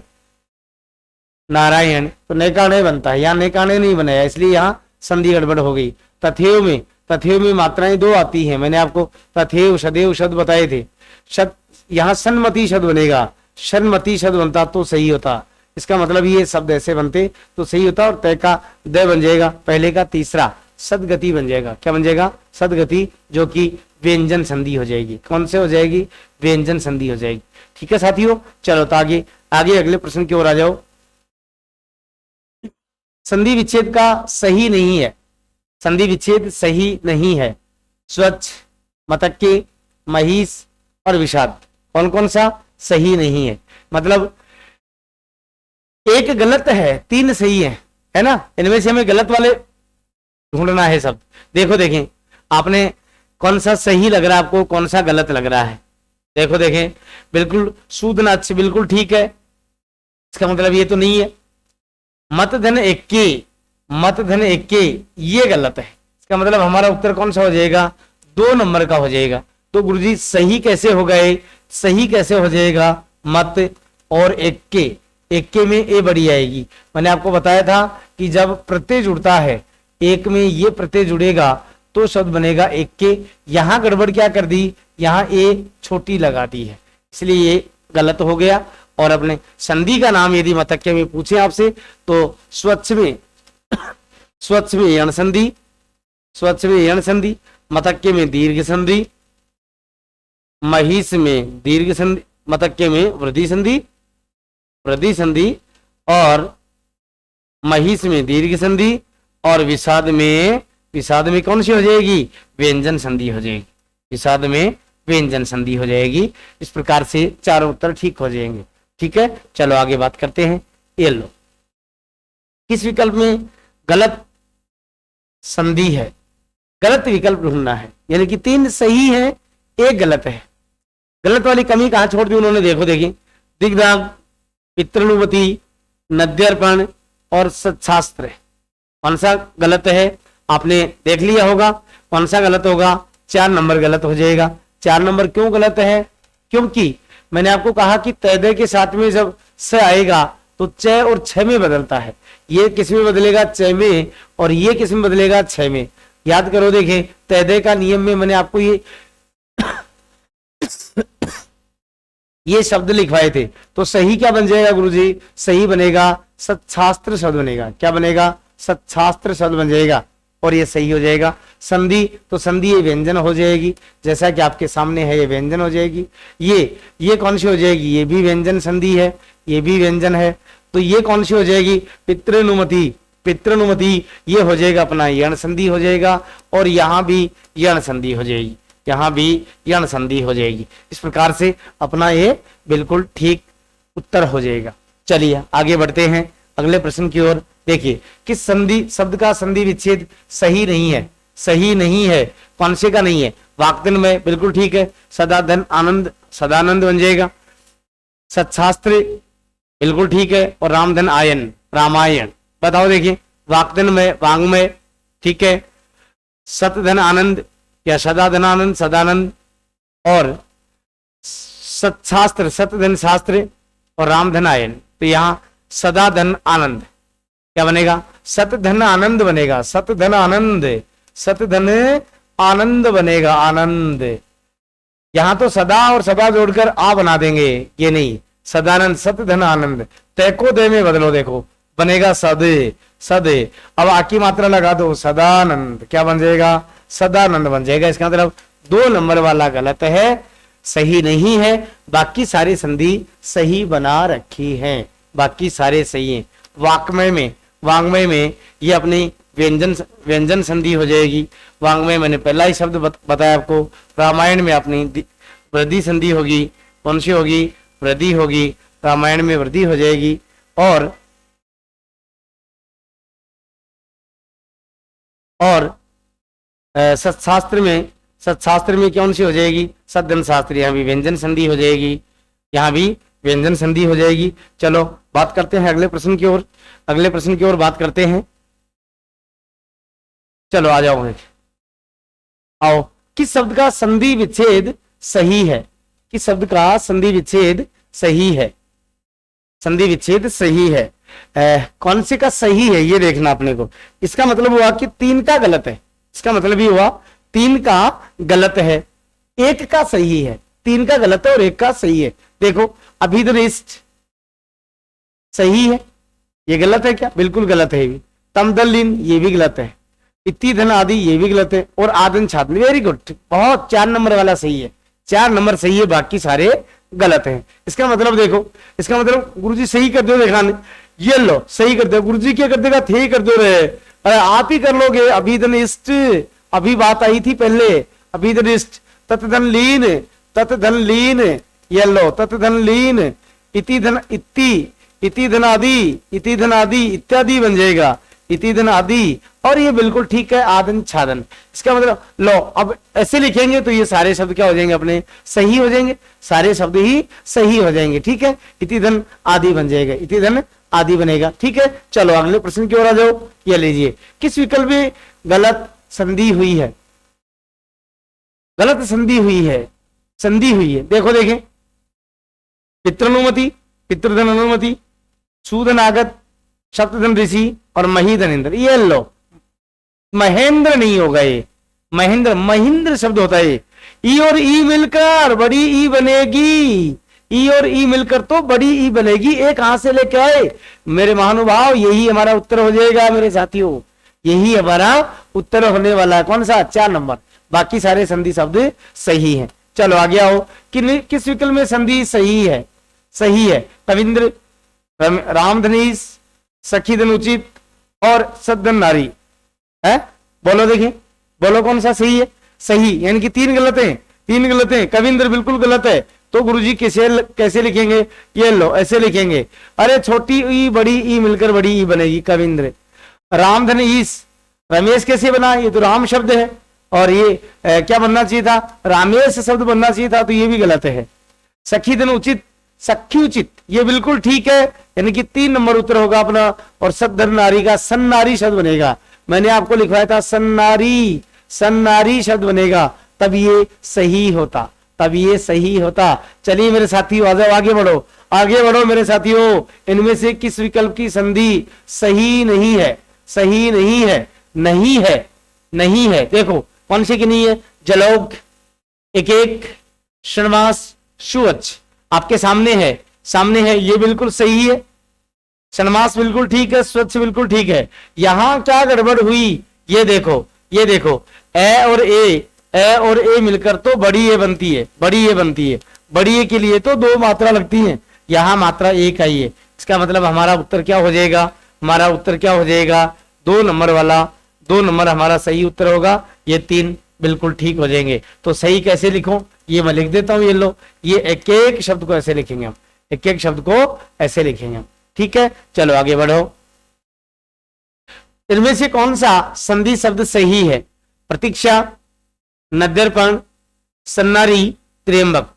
नारायण, तो नय का अनय बनता है, यहाँ नय का अनय नहीं बनाया, इसलिए यहाँ संधि गड़बड़ हो गई। तथैव में मात्राएं 2 आती हैं, मैंने आपको तथैव सदैव शब्द बताए थे। शब्द यहाँ सन्मति शब्द बनेगा, सन्मति शब्द बनता तो सही होता। इसका मतलब ये शब्द ऐसे बनते तो सही होता, और तय का द बन जाएगा, पहले का तीसरा सदगति बन जाएगा। क्या बन जाएगा, सदगति, जो कि व्यंजन संधि हो जाएगी। कौन से हो जाएगी, व्यंजन संधि हो जाएगी। ठीक है साथियों, चलो तो आगे अगले प्रश्न की ओर आ जाओ। संधि विच्छेद का सही नहीं है, संधि विच्छेद सही नहीं है। स्वच्छ, मतक्के, महिष और विषाद, कौन कौन सा सही नहीं है। मतलब एक गलत है, 3 सही है ना। इनमें से हमें गलत वाले ढूंढना है सब। देखो देखें, आपने कौन सा सही लग रहा है आपको, कौन सा गलत लग रहा है। देखो देखें, बिल्कुल सूदनाच बिल्कुल ठीक है, इसका मतलब ये तो नहीं है। मत धन एक्के, मत धन एक्के, ये गलत है। इसका मतलब हमारा उत्तर कौन सा हो जाएगा, 2 नंबर का हो जाएगा। तो गुरुजी सही कैसे हो गए, सही कैसे हो जाएगा, मत और एक्के, एक्के में ए बड़ी आएगी। मैंने आपको बताया था कि जब प्रत्यय जुड़ता है, एक में ये प्रत्यय जुड़ेगा तो शब्द बनेगा एक्के। यहां गड़बड़ क्या कर दी, यहां ए छोटी लगा दी है, इसलिए ये गलत हो गया। और अपने संधि का नाम यदि मतक्के में पूछे आपसे तो स्वच्छ में यण संधि, स्वच्छ में यण संधि, मतक्के में दीर्घ संधि, महिष में दीर्घ संधि, मतक्के में वृद्धि संधि, वृद्धि संधि, और महिष में दीर्घ संधि, और विषाद में कौन सी हो जाएगी, व्यंजन संधि हो जाएगी। विषाद में व्यंजन संधि हो जाएगी। इस प्रकार से चारों उत्तर ठीक हो जाएंगे। ठीक है, चलो आगे बात करते हैं। ये लो, किस विकल्प में गलत संधि है, गलत विकल्प ढूंढना है, यानी कि 3 सही है, 1 गलत है। गलत वाली कमी कहां छोड़ दी उन्होंने, देखो देखिए, दिग्दाग, पितृनुमति, नद्यर्पण और सत्शास्त्र। कौन सा गलत है आपने देख लिया होगा, कौन सा गलत होगा, 4 नंबर गलत हो जाएगा। 4 नंबर क्यों गलत है, क्योंकि मैंने आपको कहा कि तैदे के साथ में जब स आएगा तो च और छ में बदलता है। ये किस में बदलेगा, च में, और ये किस में बदलेगा, छ में। याद करो, देखें तैदे का नियम में मैंने आपको ये शब्द लिखवाए थे। तो सही क्या बन जाएगा गुरुजी, सही बनेगा सत्शास्त्र शब्द बनेगा। क्या बनेगा, सत्शास्त्र शब्द बन जाएगा, और ये सही हो जाएगा। संधि, तो संधि ये व्यंजन हो जाएगी, जैसा कि आपके सामने है, ये व्यंजन हो जाएगी। ये कौन सी हो जाएगी, ये भी व्यंजन संधि है, ये भी व्यंजन है। तो ये कौन सी हो जाएगी, पितृनुमति। पितृनुमति ये हो जाएगा अपना यण संधि हो जाएगा, और यहां भी यण संधि हो जाएगी, यहां भी यण संधि हो जाएगी। इस प्रकार से अपना ये बिल्कुल ठीक उत्तर हो जाएगा। चलिए आगे बढ़ते हैं अगले प्रश्न की ओर। देखिए, किस संधि शब्द का संधि विच्छेद सही नहीं है, सही नहीं है, कौन से का नहीं है, वाक्तन में बिल्कुल ठीक है, सदाधन आनंद, सदानंद बन जाएगा। सत्शास्त्र बिल्कुल ठीक है, और रामधन आयन, रामायण। बताओ देखिए, वाक्तन में वांग्मय ठीक है, सतधन आनंद या सदाधन आनंद, सदानंद, और सत्शास्त्र, सतधन शास्त्र, और रामधन आयन। तो यहां सदाधन आनंद क्या बनेगा, सतधन आनंद बनेगा, सतधन आनंद, सतधन आनंद बनेगा, आनंद। यहां तो सदा और सदा जोड़कर आ बना देंगे, ये नहीं, सदानंद, सतधन आनंद। तय को दे में बदलो, देखो बनेगा सदे, सदे। अब आ की मात्रा लगा दो, सदानंद, क्या बन जाएगा, सदानंद बन जाएगा। इसका मतलब 2 नंबर वाला गलत है, सही नहीं है, बाकी सारे संधि सही बना रखी है, बाकी सारे सही है। वांग्मय में ये अपनी व्यंजन संधि हो जाएगी। वांग्मय मैंने पहला ही शब्द बताया आपको। रामायण में अपनी वृद्धि संधि होगी, कौन सी होगी, वृद्धि होगी, रामायण में वृद्धि हो जाएगी। और सत्शास्त्र में कौन सी हो जाएगी, सदन शास्त्र, यहाँ भी व्यंजन संधि हो जाएगी, यहाँ भी व्यंजन संधि हो जाएगी। चलो बात करते हैं अगले प्रश्न की ओर, अगले प्रश्न की ओर बात करते हैं। चलो आ जाओ, आओ। किस शब्द का संधि विच्छेद सही है, किस शब्द का संधि विच्छेद सही है, संधि विच्छेद सही है। कौन से का सही है ये देखना अपने को। इसका मतलब हुआ कि 3 का गलत है, इसका मतलब ही हुआ 3 का गलत है, 1 का सही है। 3 का गलत है और 1 का सही है। देखो अभिधनिष्ठ सही है, ये गलत है क्या, बिल्कुल गलत है। तमदलीन ये भी गलत है, इति धन आदि ये भी गलत है, और आदन छात्र, वेरी गुड, बहुत 4 नंबर वाला सही है, 4 नंबर सही है, बाकी सारे गलत हैं। इसका मतलब देखो, इसका मतलब गुरुजी सही कर दो, दिखाने ये लो सही कर दो। गुरुजी क्या कर देगा, थे कर दो रहे, अरे आप ही कर लोगे। अभिधनिष्ठ, अभी बात आई थी पहले, अभिधनिष्ठ, तत्धन लीन, तत्धन लीन, ये लो तत्धन लीन, इति धन इति, इति धन आदि, इति धन आदि इत्यादि बन जाएगा, इति धन आदि। और ये बिल्कुल ठीक है, आदन छादन। इसका मतलब लो, अब ऐसे लिखेंगे तो ये सारे शब्द क्या हो जाएंगे, अपने सही हो जाएंगे, सारे शब्द ही सही हो जाएंगे। ठीक है, इति धन आदि बन जाएगा, इति धन आदि बनेगा। ठीक है, चलो अगले प्रश्न की ओर आ जाओ। ये लीजिए, किस विकल्प में गलत संधि हुई है, गलत संधि हुई है, संधि हुई है। देखो देखें, पितृनुमति, पितृधन अनुमति, सूदनागत, सप्तधन ऋषि, और महीधन इंद्र। ये लो, महेंद्र नहीं होगा, ये महेंद्र, महिंद्र शब्द होता है। ई और ई मिलकर बड़ी ई बनेगी, ई और ई मिलकर तो बड़ी ई बनेगी। एक कहां से लेके आए मेरे महानुभाव, यही हमारा उत्तर हो जाएगा मेरे साथियों, यही हमारा उत्तर होने वाला है। कौन सा, 4 नंबर, बाकी सारे संधि शब्द सही हैं। चलो आगे आओ, किस विकल्प में संधि सही है, सही है। कविंद्र, रामधनीश, सखीधन उचित, और सदन नारी है। बोलो देखिए, बोलो कौन सा सही है, सही, यानी कि 3 गलत हैं, 3 गलत हैं। कविंद्र बिल्कुल गलत है, तो गुरुजी कैसे लिखेंगे, ये लो ऐसे लिखेंगे, अरे छोटी ई बड़ी ई मिलकर बड़ी ई बनेगी, कविंद्र। रामधन ईस, रमेश कैसे बना, ये तो राम शब्द है, और ये क्या बनना चाहिए था, रामेश शब्द बनना चाहिए था, तो ये भी गलत है। सखी धन उचित, सखी उचित, ये बिल्कुल ठीक है, यानी कि 3 नंबर उत्तर होगा अपना। और सद्धर नारी का सन्नारी शब्द बनेगा, मैंने आपको लिखवाया था सन्नारी, सन्नारी शब्द बनेगा, तब ये सही होता, तब ये सही होता। चलिए मेरे साथियों आ जाओ, आगे बढ़ो, आगे बढ़ो मेरे साथियों। इनमें से किस विकल्प की संधि सही नहीं है, सही नहीं है, नहीं है, नहीं है। देखो कौन सी की नहीं है, जलौक, एक एक, षणमास, सुवच आपके सामने है, सामने है, ये बिल्कुल सही है। षणमास बिल्कुल ठीक है, स्वच्छ बिल्कुल ठीक है। यहां क्या गड़बड़ हुई, ये देखो, ये देखो, ए और ए मिलकर तो बड़ी ए बनती है, बड़ी ए बनती है। बड़ी ए के लिए तो 2 मात्रा लगती हैं, यहां मात्रा 1 आई है। इसका मतलब हमारा उत्तर क्या हो जाएगा, हमारा उत्तर क्या हो जाएगा, 2 नंबर वाला, 2 नंबर हमारा सही उत्तर होगा। ये 3 बिल्कुल ठीक हो जाएंगे। तो सही कैसे लिखूं, ये मैं लिख देता हूं, ये लो, ये एक एक शब्द को ऐसे लिखेंगे हम, एक एक शब्द को ऐसे लिखेंगे हम, ठीक है। चलो आगे बढ़ो। इनमें से कौन सा संधि शब्द सही है, प्रतीक्षा, नद्यर्पण, सन्नारी, त्र्यंबक।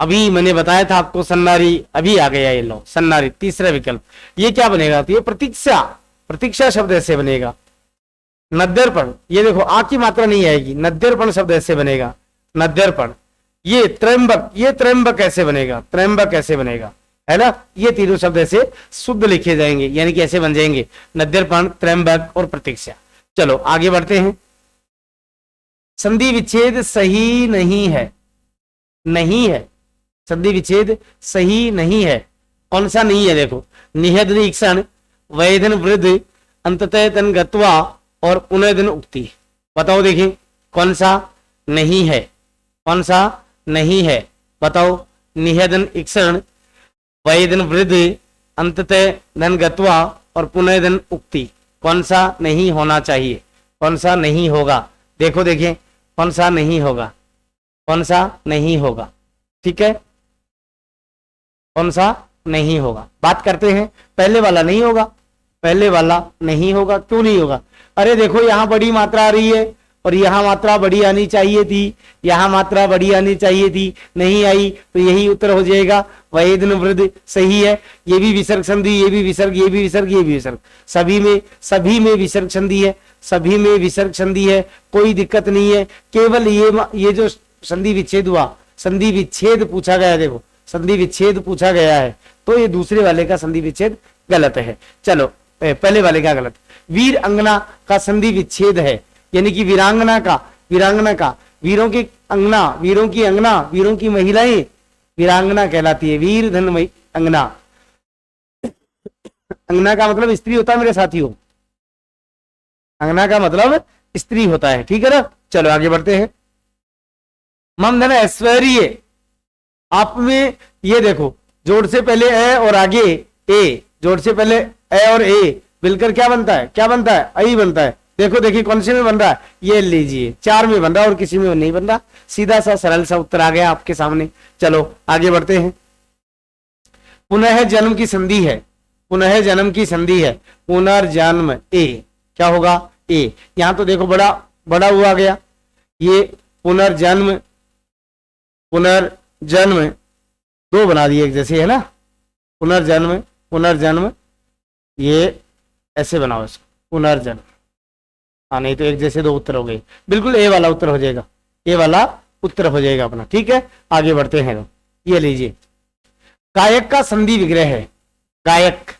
अभी मैंने बताया था आपको सन्नारी, अभी आ गया ये लो, सन्नारी तीसरा विकल्प। ये क्या बनेगा, तो ये प्रतीक्षा, प्रतीक्षा शब्द ऐसे बनेगा। नद्यर्पण, ये देखो आ की मात्रा नहीं आएगी, नद्यर्पण शब्द ऐसे बनेगा, नद्यर्पण। ये त्र्यंबक, ये त्र्यंबक कैसे बनेगा, त्र्यंबक कैसे बनेगा, है ना। ये तीनों शब्द ऐसे शुद्ध लिखे जाएंगे, यानी कि ऐसे बन जाएंगे, नद्यर्पण, त्र्यंबक और प्रतीक्षा। चलो आगे बढ़ते हैं। संधि विच्छेद सही नहीं है, नहीं है, संधि विच्छेद सही नहीं है। कौन सा नहीं है, देखो, निहद निरीक्षण, वैधन वृद्ध, अंततः तन गत्वा और पुनर्धन उक्ति। बताओ देखिए कौन सा नहीं है, कौन सा नहीं है, बताओ। निहदन इक्षण, वैधन वृद्ध, अंततः धन गत्वा और पुनर्धन उक्ति, कौन सा नहीं होना चाहिए, कौन सा नहीं होगा। देखो देखिए कौन सा नहीं होगा, कौन सा नहीं होगा, ठीक है, कौन सा नहीं होगा। बात करते हैं, पहले वाला नहीं होगा, पहले वाला नहीं होगा। क्यों नहीं होगा, अरे देखो यहां बड़ी मात्रा आ रही है और यहां मात्रा बड़ी आनी चाहिए थी, यहां मात्रा बड़ी आनी चाहिए थी, नहीं आई, तो यही उत्तर हो जाएगा। वैधन वृद्ध सही है, ये भी विसर्ग संधि, ये भी विसर्ग, ये भी विसर्ग, ये भी विसर्ग, सभी में विसर्ग संधि है, सभी में विसर्ग संधि है, कोई दिक्कत नहीं है। केवल ये जो संधि विच्छेद हुआ, संधि विच्छेद पूछा गया, देखो संधि विच्छेद पूछा गया है, तो ये दूसरे वाले का संधि विच्छेद गलत है। चलो पहले वाले का गलत। वीर अंगना का संधि विच्छेद है, यानी कि वीरांगना का, वीरों की अंगना, वीरों की अंगना, वीरों की महिलाएं वीरांगना कहलाती है। वीर धन अंगना, अंगना का मतलब स्त्री होता है मेरे साथियों, अंगना का मतलब स्त्री होता है, ठीक है ना। चलो आगे बढ़ते हैं। मम धन ऐश्वर्य, आप में ये देखो, जोड़ से पहले ए और आगे ए, जोड़ से पहले ए और ए मिलकर क्या बनता है, क्या बनता है, आई बनता है। देखो देखिए कौन से में बन रहा है, ये लीजिए 4 में बन रहा है और किसी में नहीं बन रहा। सीधा सा सरल सा उत्तर आ गया आपके सामने। चलो आगे बढ़ते हैं। पुनः जन्म की संधि है, पुनः जन्म की संधि है, पुनर्जन्म ए, क्या होगा, ए। यहां तो देखो बड़ा बड़ा हुआ गया, ये पुनर्जन्म, पुनर्जन्म 2 बना दिए एक जैसे, है ना। पुनर्जन्म, पुनर्जन्म, ये ऐसे बनाओ इसको, पुनर्जन्म। हाँ नहीं तो एक जैसे 2 उत्तर हो गए, बिल्कुल ए वाला उत्तर हो जाएगा, ए वाला उत्तर हो जाएगा अपना, ठीक है। आगे बढ़ते हैं। ये लीजिए, गायक का संधि विग्रह है, गायक,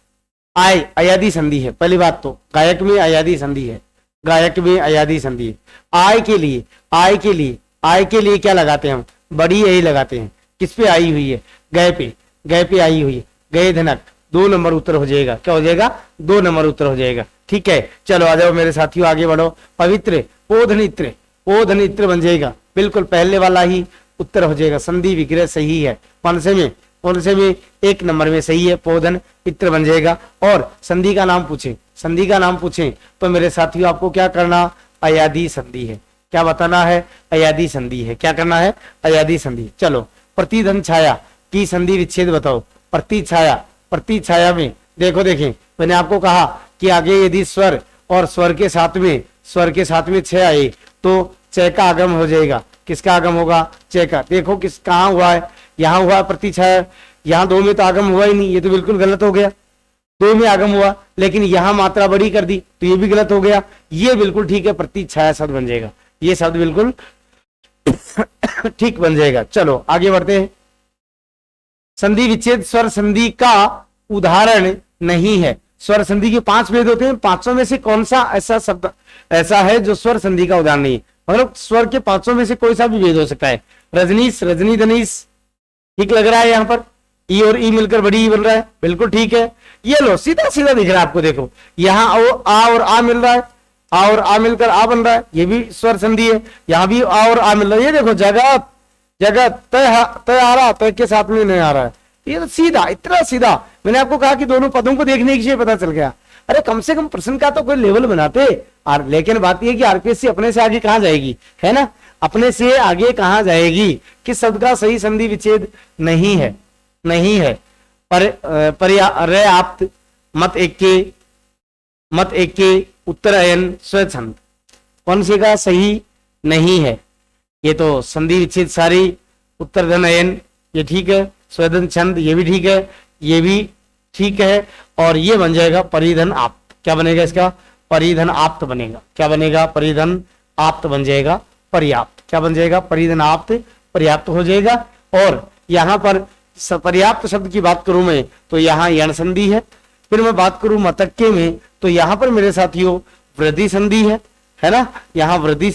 आय अयादी संधि है। पहली बात तो गायक में अयादी संधि है, गायक में अयादी संधि है। आय के लिए, आय के लिए, आय के लिए क्या लगाते हैं हम, बड़ी ए लगाते हैं। किस पे आई हुई है, गए पे, गए पे आई हुई है, गए धनक, 2 नंबर उत्तर हो जाएगा। क्या हो जाएगा, 2 नंबर उत्तर हो जाएगा, ठीक है। चलो आ जाओ मेरे साथियों, आगे बढ़ो। पवित्र, पोधनित्र, पोधनित्र बन जाएगा, बिल्कुल पहले वाला ही उत्तर हो जाएगा। संधि विग्रह सही है, कौन से में, कौन से में, 1 नंबर में सही है, पोधन इत्र बन जाएगा। और संधि का नाम पूछे, संधि का नाम पूछे तो मेरे साथियों आपको क्या करना, अयादी संधि है। क्या बताना है, अयादी संधि है। क्या करना है, अयादी संधि। चलो प्रतिधन छाया की संधि विच्छेद बताओ। प्रतिछाया, प्रतिछाया में देखो, देखें मैंने आपको कहा कि आगे यदि स्वर और स्वर के साथ में, स्वर के साथ में 6 आए तो चय का आगम हो जाएगा। किसका आगम होगा? चय का। देखो किस कहाँ हुआ है, यहाँ हुआ प्रतिछाया, यहाँ दो में तो आगम हुआ ही नहीं, ये तो बिल्कुल गलत हो गया। दो में आगम हुआ लेकिन यहाँ मात्रा बड़ी कर दी तो ये भी गलत हो गया। ये बिल्कुल ठीक है, प्रतिछाया शब्द बन जाएगा, ये शब्द बिल्कुल ठीक बन जाएगा। चलो आगे बढ़ते हैं। संधि विच्छेद स्वर संधि का उदाहरण नहीं है। स्वर संधि के 5 भेद होते हैं, पांचों में से कौन सा ऐसा शब्द ऐसा है जो स्वर संधि का उदाहरण नहीं है? मतलब स्वर के 5 में से कोई सा भी भेद हो सकता है। रजनीश, रजनी धनीश, ठीक लग रहा है। यहाँ पर ई और ई मिलकर बड़ी ई बन रहा है, बिल्कुल ठीक है। ये लो सीधा सीधा दिख रहा है आपको, देखो यहाँ आ और आ मिल रहा है, आ और आ मिलकर आ बन रहा है, ये भी स्वर संधि है। यहाँ भी आ और आ मिल रहा है। ये देखो जगत, जगत तय आ रहा, तय के साथ में नहीं आ रहा है। ये तो सीधा, इतना सीधा। मैंने आपको कहा कि दोनों पदों को देखने से पता चल गया। अरे कम से कम प्रश्न का तो कोई लेवल बनाते। और लेकिन बात यह कि आरपीएससी अपने से आगे कहां जाएगी, है ना, अपने से आगे कहां जाएगी? किस शब्द का सही संधि विच्छेद नहीं है? नहीं है पर्याप्त, मत एक के उत्तरायन स्वच्छंद, कौन से का सही नहीं है? ये तो संधि विच्छेद सारी, उत्तर धनयन ये ठीक है, स्वधन छंद ये भी ठीक है, ये भी ठीक है। और ये बन जाएगा परिधन आप्त। क्या बनेगा इसका? परिधन आप्त बनेगा। क्या बनेगा? परिधन आप्त बन जाएगा, पर्याप्त। क्या बन जाएगा? परिधन आप्त, पर्याप्त हो जाएगा। और यहाँ पर पर्याप्त शब्द की बात करूं मैं तो यहाँ यण संधि है। फिर मैं बात करूं मतक्के में तो यहाँ पर मेरे साथियों वृद्धि संधि है ना, यहाँ वृद्धि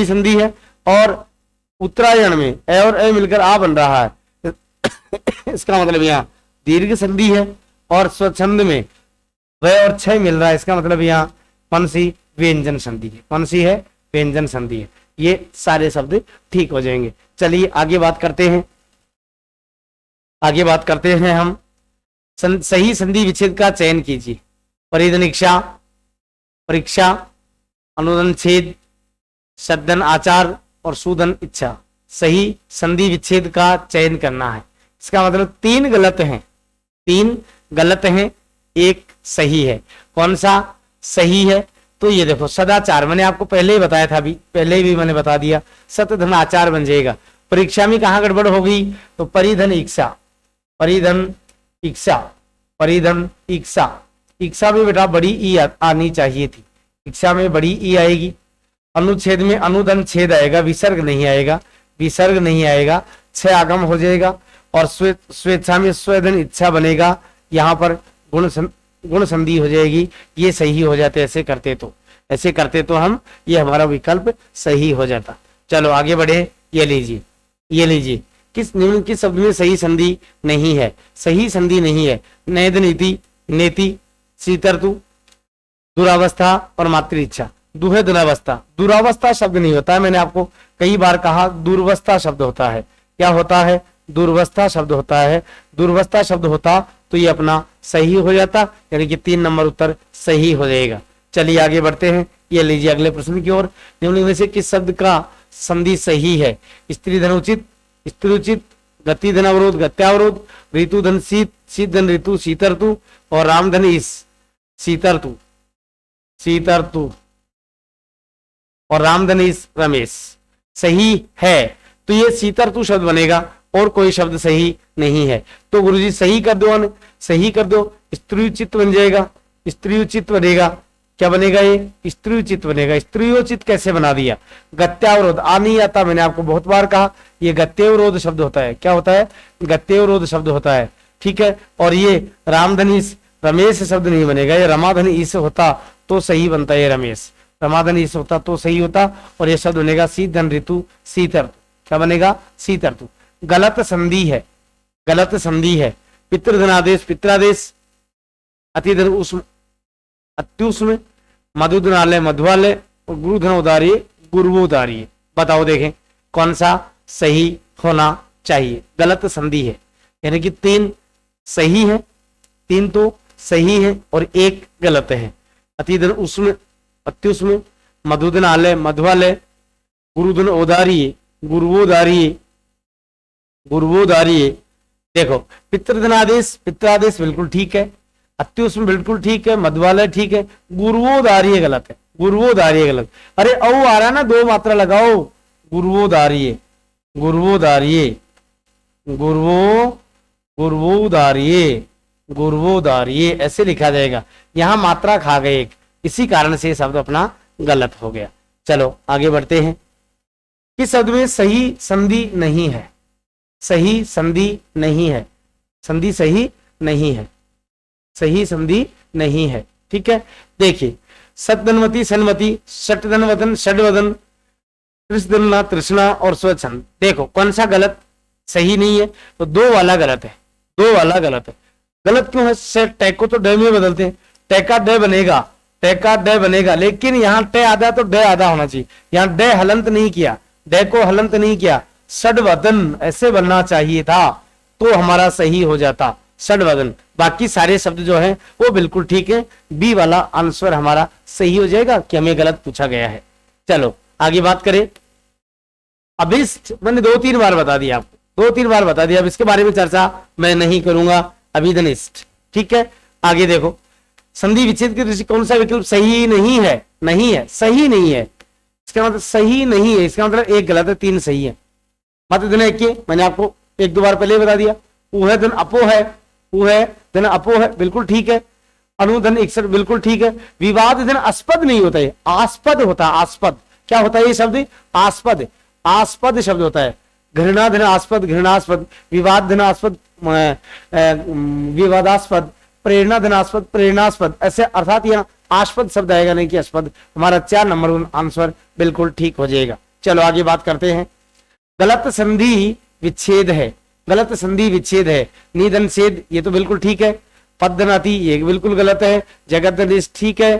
संधि है। और उत्तरायण में ए और ए मिलकर आ बन रहा है, इसका मतलब यहाँ दीर्घ संधि है। और स्वच्छंद में व और छय मिल रहा है, इसका मतलब यहाँ पंसी व्यंजन संधि है, पंसी है व्यंजन संधि है। ये सारे शब्द ठीक हो जाएंगे। चलिए आगे बात करते हैं। आगे बात करते हैं हम सही संधि विच्छेद का चयन कीजिए। परिधन इच्छा, परीक्षा, अनुदन छेद, सदन आचार और सूदन इच्छा। सही संधि विच्छेद का चयन करना है। इसका मतलब 3 गलत हैं, 3 गलत हैं, 1 सही है। कौन सा सही है? तो ये देखो सदाचार, मैंने आपको पहले ही बताया था, अभी पहले भी मैंने बता दिया, सतधन आचार बन जाएगा। परीक्षा में कहां गड़बड़ हो गई? तो परिधन इच्छा, परिधन इच्छा, परिधन इच्छा। इच्छा में बेटा बड़ी ई आनी चाहिए थी, इच्छा में बड़ी ई आएगी। अनुच्छेद में अनुदन छेद आएगा, विसर्ग नहीं आएगा, विसर्ग नहीं आएगा, 6 आगम हो जाएगा। और स्वेच्छा में स्वधन इच्छा बनेगा, यहाँ पर गुण संधि हो जाएगी। ये सही हो जाते, ऐसे करते तो हम, ये हमारा विकल्प सही हो जाता। चलो आगे बढ़े। ये लीजिए किस निम्न किस शब्द में सही संधि नहीं है? सही संधि नहीं है नैद नीति, नेति, शीतर्तु, दुरावस्था और मातृ इच्छा। दुहे दुरावस्था, दुरावस्था शब्द नहीं होता है, मैंने आपको कई बार कहा दुर्वस्था शब्द होता है। क्या होता है? दुर्वस्था शब्द होता है। दुर्वस्था शब्द होता तो ये अपना सही हो जाता, यानी कि 3 नंबर उत्तर सही हो जाएगा। चलिए आगे बढ़ते हैं। ये लीजिए अगले प्रश्न की ओर। निम्न में से किस शब्द का संधि सही है? स्त्री धन उचित, स्त्री उचित, गति धन अवरोध, गत्यावरोध, ऋतु धन शीत, शीत धन ऋतु, शीतर्तु और राम धन इस, शीतर्तु, शीतर्तु और रामधन इस रमेश। सही है तो ये शीतर्तु शब्द बनेगा और कोई शब्द सही नहीं है। तो गुरुजी सही कर दो, सही कर दो। स्त्रीउचित बन जाएगा, स्त्रीउचित बनेगा। क्या बनेगा? ये स्त्रीउचित बनेगा। स्त्रीउचित कैसे बना दिया? गत्यावरोध आ नहीं आता, मैंने आपको बहुत बार कहा ये गत्यावरोध शब्द होता है। क्या होता है? गत्यावरोध शब्द होता है, ठीक है। और ये रामधनीस रमेश शब्द नहीं बनेगा, ये रमाधनीस होता तो सही बनता है। ये रमेश रमाधनीस होता तो सही होता और ये शब्द बनेगा शीत धन ऋतु, शीतर्तु। क्या बनेगा? शीतर्तु। गलत संधि है, गलत संधि है। पितृधनादेश पित्रादेश, अतिधन उष्म अत्युष्म, मधुधनालय मधुवालय और गुरुधन उदारी गुरुवोदारी। बताओ देखें कौन सा सही होना चाहिए? गलत संधि है, यानी कि 3 सही है, 3 तो सही है और 1 गलत है। अतिधन उष्म अत्युष्म, मधुधनालय मधुवालय, गुरुधन उदारी गुरुवोदारी, गुरुवोदारी। देखो पितृधनादेश पित्रादेश बिल्कुल ठीक है, अत्युष्म बिल्कुल ठीक है, मधुवालय ठीक है, गुरुवोदारी गलत है। गुरुवोदार्य गलत। अरे औ आ रहा है ना, दो मात्रा लगाओ, गुरुवोदार्य, गुरुवोदार्य, गुरुवो, गुरुवोदार्य, गुरुवोदार्य ऐसे लिखा जाएगा। यहां मात्रा खा गए एक, इसी कारण से शब्द अपना गलत हो गया। चलो आगे बढ़ते हैं। किस शब्द में सही संधि नहीं है? सही संधि नहीं है, संधि सही नहीं है, सही संधि नहीं है। ठीक है, देखिए सतधनवती सन्मति, षटधनवदन षडवदन, त्रिशदना तृष्णा और स्वच्छंद। देखो कौन सा गलत सही नहीं है? तो दो वाला गलत है, दो वाला गलत है। गलत क्यों है? से टे को तो ड में बदलते हैं, टे का ड बनेगा, टे का ड बनेगा, लेकिन यहाँ टे आधा तो ड आधा होना चाहिए। यहाँ ड हलंत नहीं किया, ड को हलंत नहीं किया, षडवदन ऐसे बनना चाहिए था, तो हमारा सही हो जाता षडवदन। बाकी सारे शब्द जो हैं वो बिल्कुल ठीक है। बी वाला आंसर हमारा सही हो जाएगा कि हमें गलत पूछा गया है। चलो आगे बात करें। अभिष्ट मैंने 2-3 बार बता दिया आपको, 2-3 बार बता दिया, अब इसके बारे में चर्चा मैं नहीं करूंगा। अभिधनिष्ठ, ठीक है। आगे देखो, संधि विच्छेद की दृष्टि कौन सा विकल्प सही नहीं है? नहीं है, सही नहीं है, इसका मतलब सही नहीं है, इसका मतलब एक गलत है, 3 सही है। मत दिन एक, मैंने आपको 1-2 बार पहले बता दिया। ऊ है धन अपो है, ऊ है धन अपो है, बिल्कुल ठीक है। अनुधन 61 बिल्कुल ठीक है। विवाद धन आस्पद नहीं होता है, आस्पद होता है। आस्पद क्या होता है? ये शब्द आस्पद, आस्पद शब्द होता है। घृणा धन आस्पद घृणास्पद, विवाद धन आस्पद विवादास्पद, प्रेरणा धनास्पद प्रेरणास्पद, ऐसे अर्थात यहाँ आस्पद शब्द आएगा, नहीं कि आस्पद। हमारा 4 नंबर आंसर बिल्कुल ठीक हो जाएगा। चलो आगे बात करते हैं। गलत संधि विच्छेद है, गलत संधि विच्छेद है। निधन छेद ये तो बिल्कुल ठीक है। पद्धनाति ये बिल्कुल गलत है। जगत ठीक है,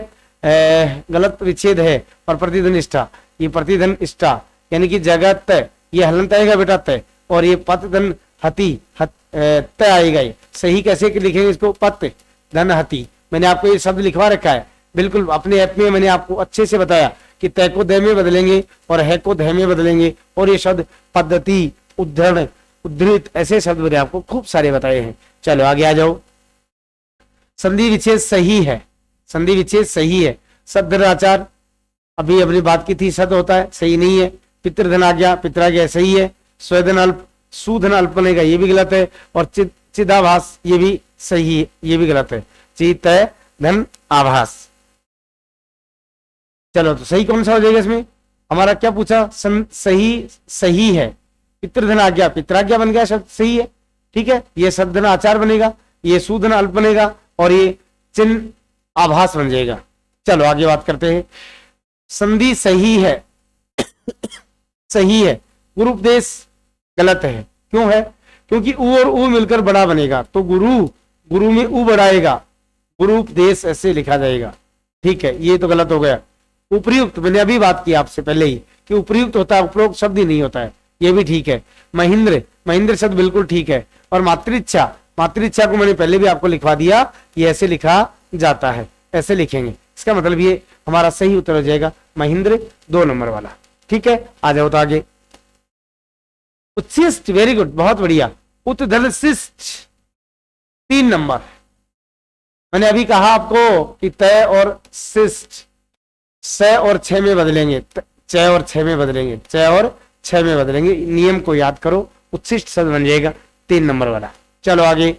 गलत विच्छेद है। और प्रतिधन इष्टा, ये प्रतिधन इष्टा यानी कि जगत ये हलंत आएगा बेटा तय, और ये पत धन हति तय आएगा। ये सही कैसे लिखेंगे इसको? पत धन हति। मैंने आपको ये शब्द लिखवा रखा है बिल्कुल अपने ऐप में, मैंने आपको अच्छे से बताया कि तय को दय में बदलेंगे और है को दय में बदलेंगे। और ये शब्द पद्धति, उद्धरण, उद्धृत ऐसे शब्द मैंने आपको खूब सारे बताए हैं। चलो आगे आ जाओ। संधि विच्छेद सही है, संधि विच्छेद सही है। सद्धनाचार अभी अपनी बात की थी, सद होता है, सही नहीं है। पितृधन आज्ञा, पितराज्ञा सही है। स्वधन अल्प, सुधन अल्प बनेगा, ये भी गलत है। और चिदाभास ये भी सही है, ये भी गलत है। चित धन आभास। चलो तो सही कौन सा हो जाएगा इसमें? हमारा क्या पूछा? सही सही है। पितृधन आज्ञा, पितराज्ञा बन गया शब्द, सही है, ठीक है। ये सद्धन आचार बनेगा, ये सुधन अल्प बनेगा, और ये चिन्ह आभास बन जाएगा। चलो आगे बात करते हैं। संधि सही है, सही है। गुरुपदेश गलत है, क्यों है? क्योंकि उ और उ मिलकर बड़ा बनेगा, तो गुरु, गुरु में उ बढ़ाएगा, गुरुपदेश ऐसे लिखा जाएगा, ठीक है। ये तो गलत हो गया। उपयुक्त मैंने अभी बात की आपसे पहले ही कि उपयुक्त होता है, उपरोक्त शब्द ही नहीं होता है, ये भी ठीक है। महेंद्र, महेंद्र शब्द बिल्कुल ठीक है। और मातृच्छा, मातृच्छा को मैंने पहले भी आपको लिखवा दिया, ये ऐसे लिखा जाता है, ऐसे लिखेंगे। इसका मतलब ये हमारा सही उत्तर हो जाएगा महेंद्र, 2 नंबर वाला, ठीक है। आ जाओ तो आगे। उत्शिष्ट, वेरी गुड, बहुत बढ़िया। उत्धर्शिष्ट 3 नंबर। मैंने अभी कहा आपको कि तय और शिष्ट स और 6 में बदलेंगे, च और 6 में बदलेंगे, च और 6 में बदलेंगे। नियम को याद करो, उत्शिष्ट शब्द बन जाएगा 3 नंबर वाला। चलो आगे।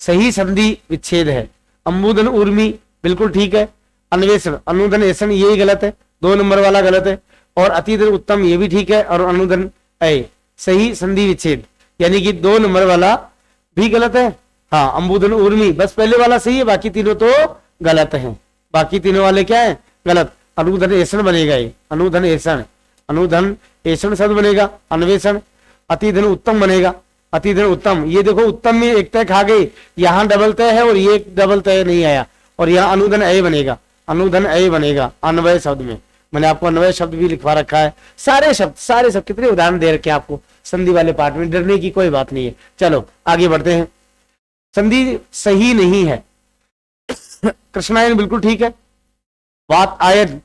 सही संधि विच्छेद है। अंबुधन उर्मी बिल्कुल ठीक है। अन्वेषण, अनुधन ऐसन यही गलत है, 2 नंबर वाला गलत है। और अतिधन उत्तम ये भी ठीक है। और अनुधन ऐ सही संधि विच्छेद, यानी कि 2 नंबर वाला भी गलत है। हाँ, अंबुधन उर्मी बस पहले वाला सही है, बाकी तीनों तो गलत हैं। बाकी तीनों वाले क्या है? गलत। अनुधन ऐसन बनेगा, ये अनुधन ऐसन, अनुधन ऐसन शब्द बनेगा। अन्वेषण, अतिधन उत्तम बनेगा, अतिधन उत्तम। ये देखो उत्तम में एक तय खा गई, यहाँ डबल तय है और ये डबल तय नहीं आया। और यहाँ अनुधन ऐ बनेगा, अनुधन ऐ बनेगा अन्वय शब्द में। मैंने आपको अन्वय शब्द भी लिखवा रखा है। सारे शब्द कितने उदाहरण दे रखे आपको संधि वाले पार्ट में, डरने की कोई बात नहीं है। चलो आगे बढ़ते हैं। संधि सही नहीं है। कृष्णायन बिल्कुल ठीक है। वात आयन,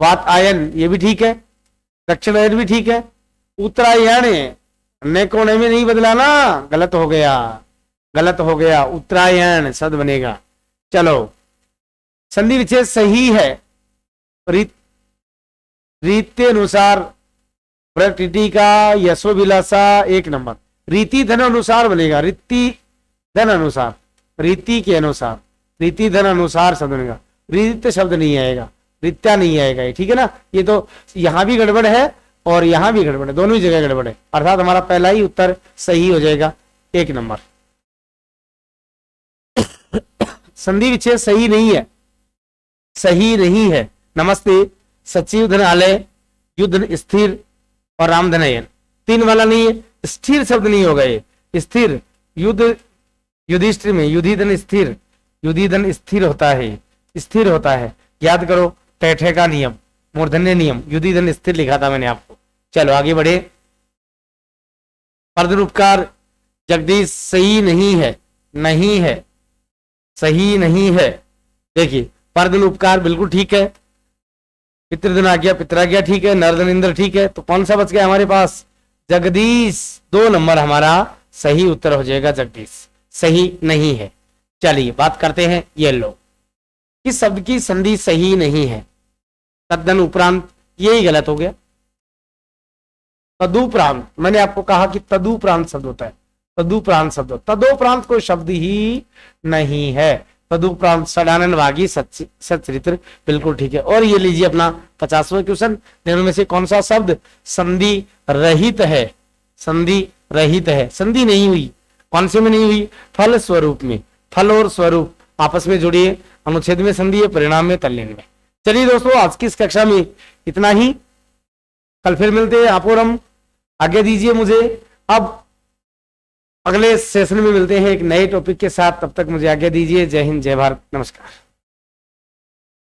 वात आयन ये भी ठीक है। दक्षिणायन भी ठीक है। उत्तरायण ने कोने में नहीं बदला ना, गलत हो गया, गलत हो गया। उत्तरायण शब्द बनेगा। चलो संधि विच्छेद सही है, रीति अनुसार प्रकृति का यशोभिलाषा 1 नंबर। रीति धन अनुसार बनेगा, रीति धन अनुसार, रीति के अनुसार, रीति धन अनुसार शब्द बनेगा, रीत शब्द नहीं आएगा, रित्या नहीं आएगा ये, ठीक है ना। ये तो यहां भी गड़बड़ है और यहां भी गड़बड़ है, दोनों ही जगह गड़बड़ है, अर्थात हमारा पहला ही उत्तर सही हो जाएगा 1 नंबर। संधि विच्छेद सही नहीं है, सही नहीं है। नमस्ते, सचिव धनालय, युद्ध स्थिर और रामधनयन 3 वाला नहीं है, स्थिर शब्द नहीं होगा ये, स्थिर युद्ध, युधिष्ठिर में युधिधन स्थिर, युधिधन स्थिर होता है, स्थिर होता है, याद करो टैठे का नियम, मूर्धन्य नियम, युधिधन स्थिर लिखा था मैंने आपको। चलो आगे बढ़े। पर्दनुपकार जगदीश सही नहीं है, नहीं है, सही नहीं है। देखिए पर्दन उपकार बिल्कुल ठीक है, पितृधन आ गया, पितरा गया ठीक है, नरधन इंद्र ठीक है, तो कौन सा बच गया हमारे पास? जगदीश 2 नंबर हमारा सही उत्तर हो जाएगा, जगदीश सही नहीं है। चलिए बात करते हैं ये लो, किस शब्द की संधि सही नहीं है? तद्दन उपरांत, यही गलत हो गया। तदुपरांत, मैंने आपको कहा कि तदुपरांत शब्द होता है, तदुपरांत शब्द, तदोपरांत कोई शब्द ही नहीं है। तदुपरांत षडानन वागी सच्चरित्र बिल्कुल ठीक है। और ये लीजिए अपना 50वां क्वेश्चन, दोनों में से कौन सा शब्द संधि रहित है? संधि रहित है, संधि नहीं हुई, कौन से में नहीं हुई? फल स्वरूप में, फल और स्वरूप आपस में जुड़िए, अनुच्छेद में संधि है, परिणाम में तल्लीन में। चलिए दोस्तों आज की इस कक्षा में इतना ही, कल फिर मिलते हैं। आप और हम आगे दीजिए मुझे, अब अगले सेशन में मिलते हैं एक नए टॉपिक के साथ, तब तक मुझे आज्ञा दीजिए। जय हिंद, जय भारत, नमस्कार।